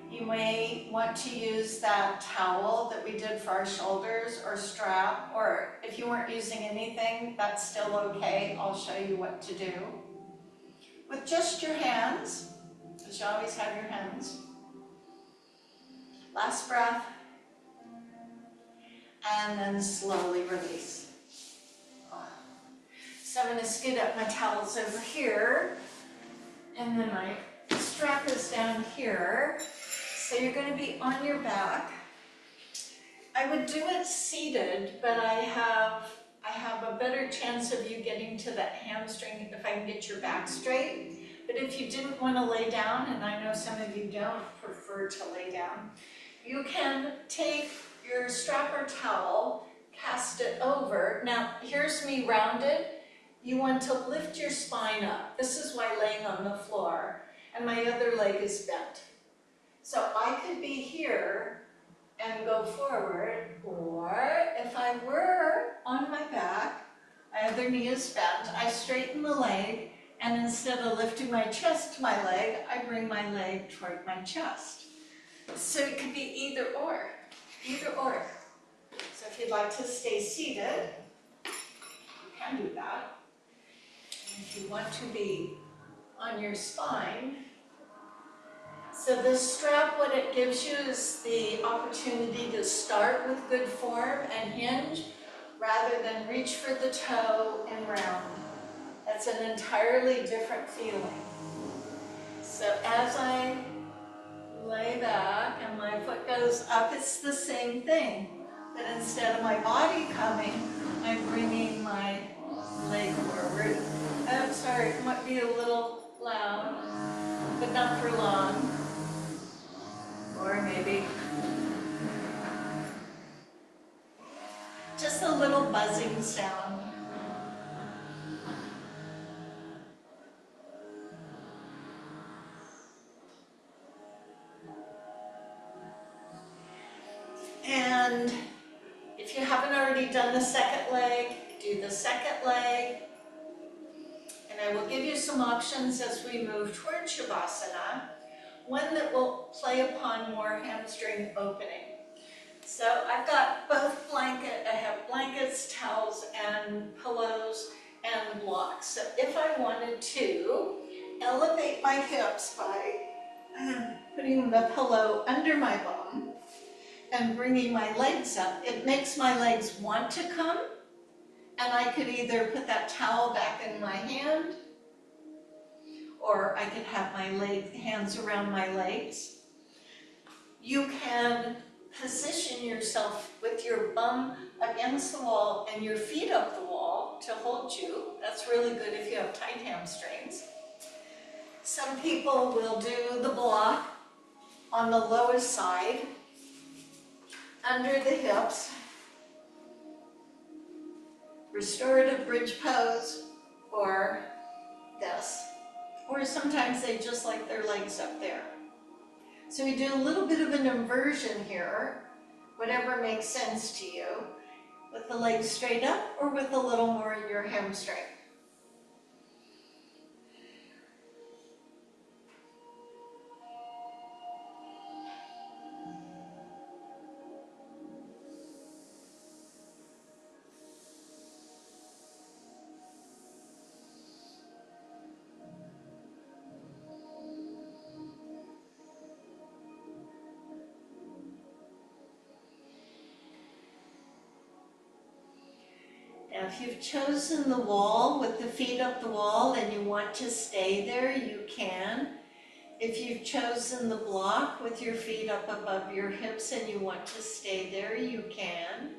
Speaker 1: You may want to use that towel that we did for our shoulders, or strap, or if you weren't using anything, that's still okay. I'll show you what to do. With just your hands, because you always have your hands. Last breath. And then slowly release. So I'm going to scoot up my towels over here, and then my strap is down here. So you're going to be on your back. I would do it seated, but I have a better chance of you getting to that hamstring if I can get your back straight. But if you didn't want to lay down, and I know some of you don't prefer to lay down, you can take your strap or towel, cast it over. Now, here's me rounded. you want to lift your spine up. This is why laying on the floor, and my other leg is bent. So I could be here and go forward, or if I were on my back, my other knee is bent, I straighten the leg, and instead of lifting my chest to my leg, I bring my leg toward my chest. So it could be either or, either or. So if you'd like to stay seated, you can do that. And if you want to be on your spine, so this strap, what it gives you is the opportunity to start with good form and hinge, rather than reach for the toe and round. That's an entirely different feeling. So as I lay back and my foot goes up, it's the same thing. But instead of my body coming, I'm bringing my leg forward. I'm sorry, it might be a little loud, but not for long. Or maybe just a little buzzing sound. And if you haven't already done the second leg, do the second leg. And I will give you some options as we move toward Shavasana. One that will play upon more hamstring opening. So I've got both I have blankets, towels, and pillows and blocks. So if I wanted to elevate my hips by putting the pillow under my bum and bringing my legs up, it makes my legs want to come, and I could either put that towel back in my hand, or I could have my hands around my legs. You can position yourself with your bum against the wall and your feet up the wall to hold you. That's really good if you have tight hamstrings. Some people will do the block on the lowest side, under the hips, restorative bridge pose, or this. Or sometimes they just like their legs up there. So we do a little bit of an inversion here, whatever makes sense to you, with the legs straight up or with a little more in your hamstring. Now, if you've chosen the wall with the feet up the wall and you want to stay there, you can. If you've chosen the block with your feet up above your hips and you want to stay there, you can.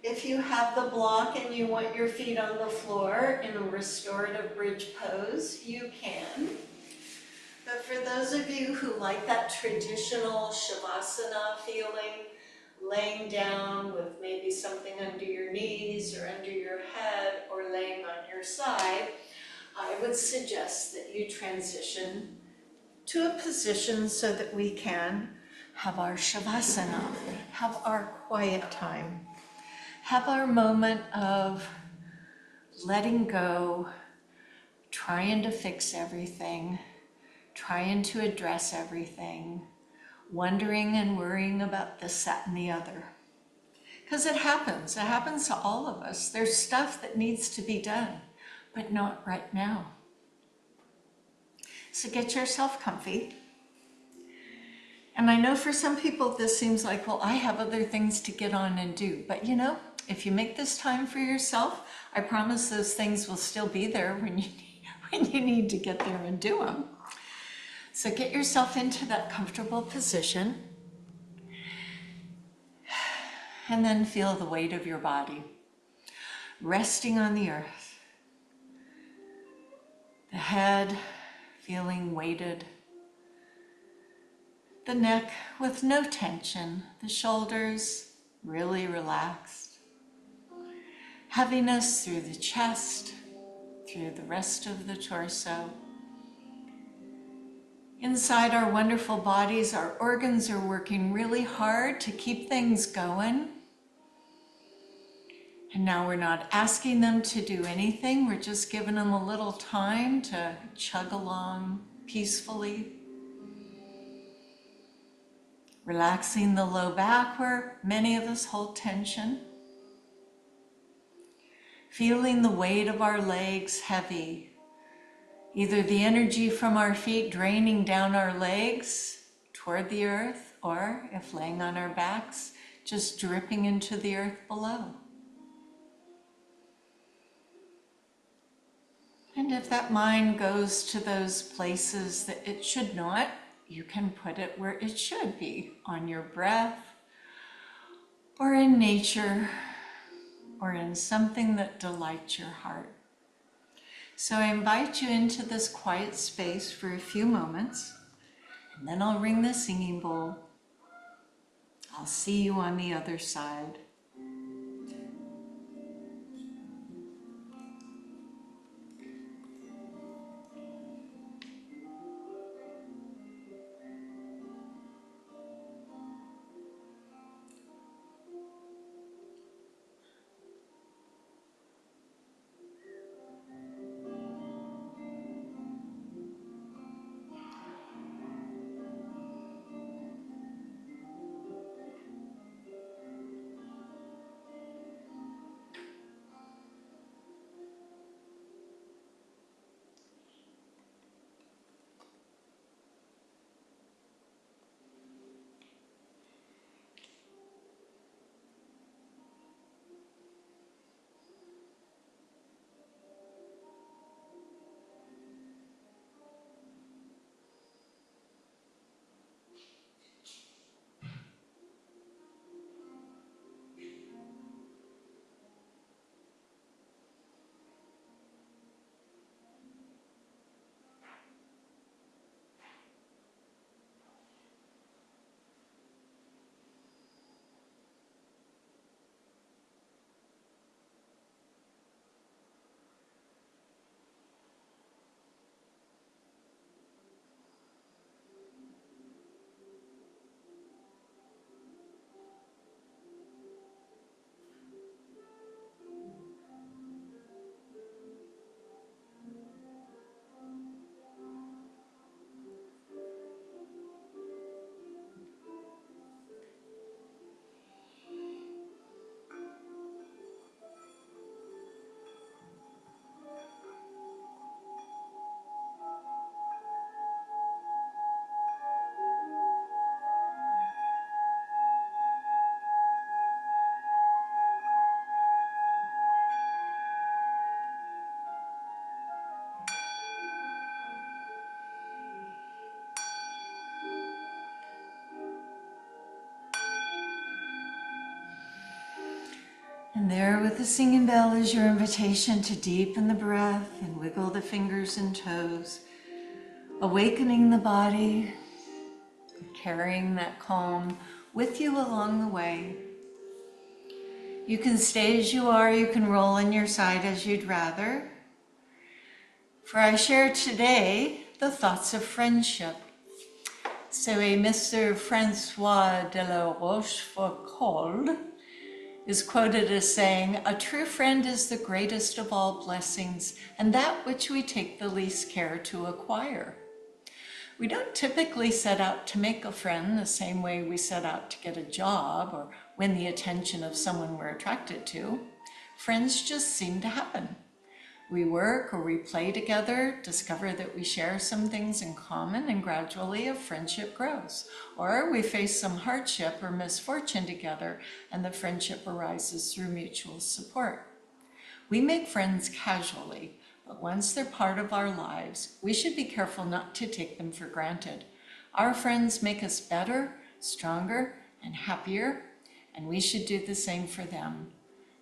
Speaker 1: If you have the block and you want your feet on the floor in a restorative bridge pose, you can. But for those of you who like that traditional Shavasana feeling, laying down with maybe something under your knees or under your head or laying on your side, I would suggest that you transition to a position so that we can have our Shavasana, have our quiet time, have our moment of letting go, trying to fix everything, trying to address everything, wondering and worrying about this, that, and the other. Because it happens to all of us. There's stuff that needs to be done, but not right now. So get yourself comfy. And I know for some people this seems like, well, I have other things to get on and do. But you know, if you make this time for yourself, I promise those things will still be there when you need to get there and do them. So get yourself into that comfortable position and then feel the weight of your body resting on the earth. The head feeling weighted, the neck with no tension, the shoulders really relaxed, heaviness through the chest, through the rest of the torso. Inside our wonderful bodies, our organs are working really hard to keep things going. And now we're not asking them to do anything. We're just giving them a little time to chug along peacefully. Relaxing the low back where many of us hold tension. Feeling the weight of our legs heavy. Either the energy from our feet draining down our legs toward the earth, or if laying on our backs, just dripping into the earth below. And if that mind goes to those places that it should not, you can put it where it should be, on your breath, or in nature, or in something that delights your heart. So I invite you into this quiet space for a few moments, and then I'll ring the singing bowl. I'll see you on the other side. And there with the singing bell is your invitation to deepen the breath and wiggle the fingers and toes, awakening the body, carrying that calm with you along the way. You can stay as you are, you can roll on your side as you'd rather. For I share today the thoughts of friendship. So a Mr. Francois de la Rochefoucauld is quoted as saying, "A true friend is the greatest of all blessings, and that which we take the least care to acquire." We don't typically set out to make a friend the same way we set out to get a job or win the attention of someone we're attracted to. Friends just seem to happen. We work or we play together, discover that we share some things in common, and gradually a friendship grows. Or we face some hardship or misfortune together, and the friendship arises through mutual support. We make friends casually, but once they're part of our lives, we should be careful not to take them for granted. Our friends make us better, stronger, and happier, and we should do the same for them.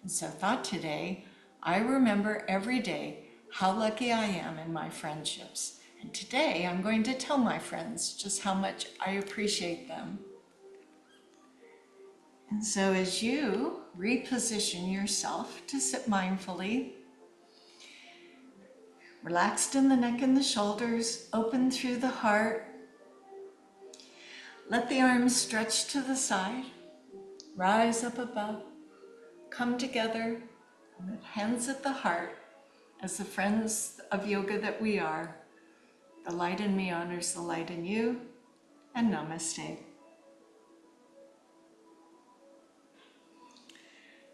Speaker 1: And so thought today, I remember every day how lucky I am in my friendships. And today I'm going to tell my friends just how much I appreciate them. And so as you reposition yourself to sit mindfully, relaxed in the neck and the shoulders, open through the heart, let the arms stretch to the side, rise up above, come together, with hands at the heart, as the friends of yoga that we are. The light in me honors the light in you, and Namaste.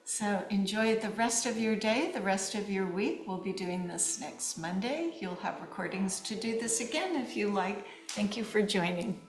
Speaker 1: So enjoy the rest of your day, the rest of your week. We'll be doing this next Monday. You'll have recordings to do this again if you like. Thank you for joining.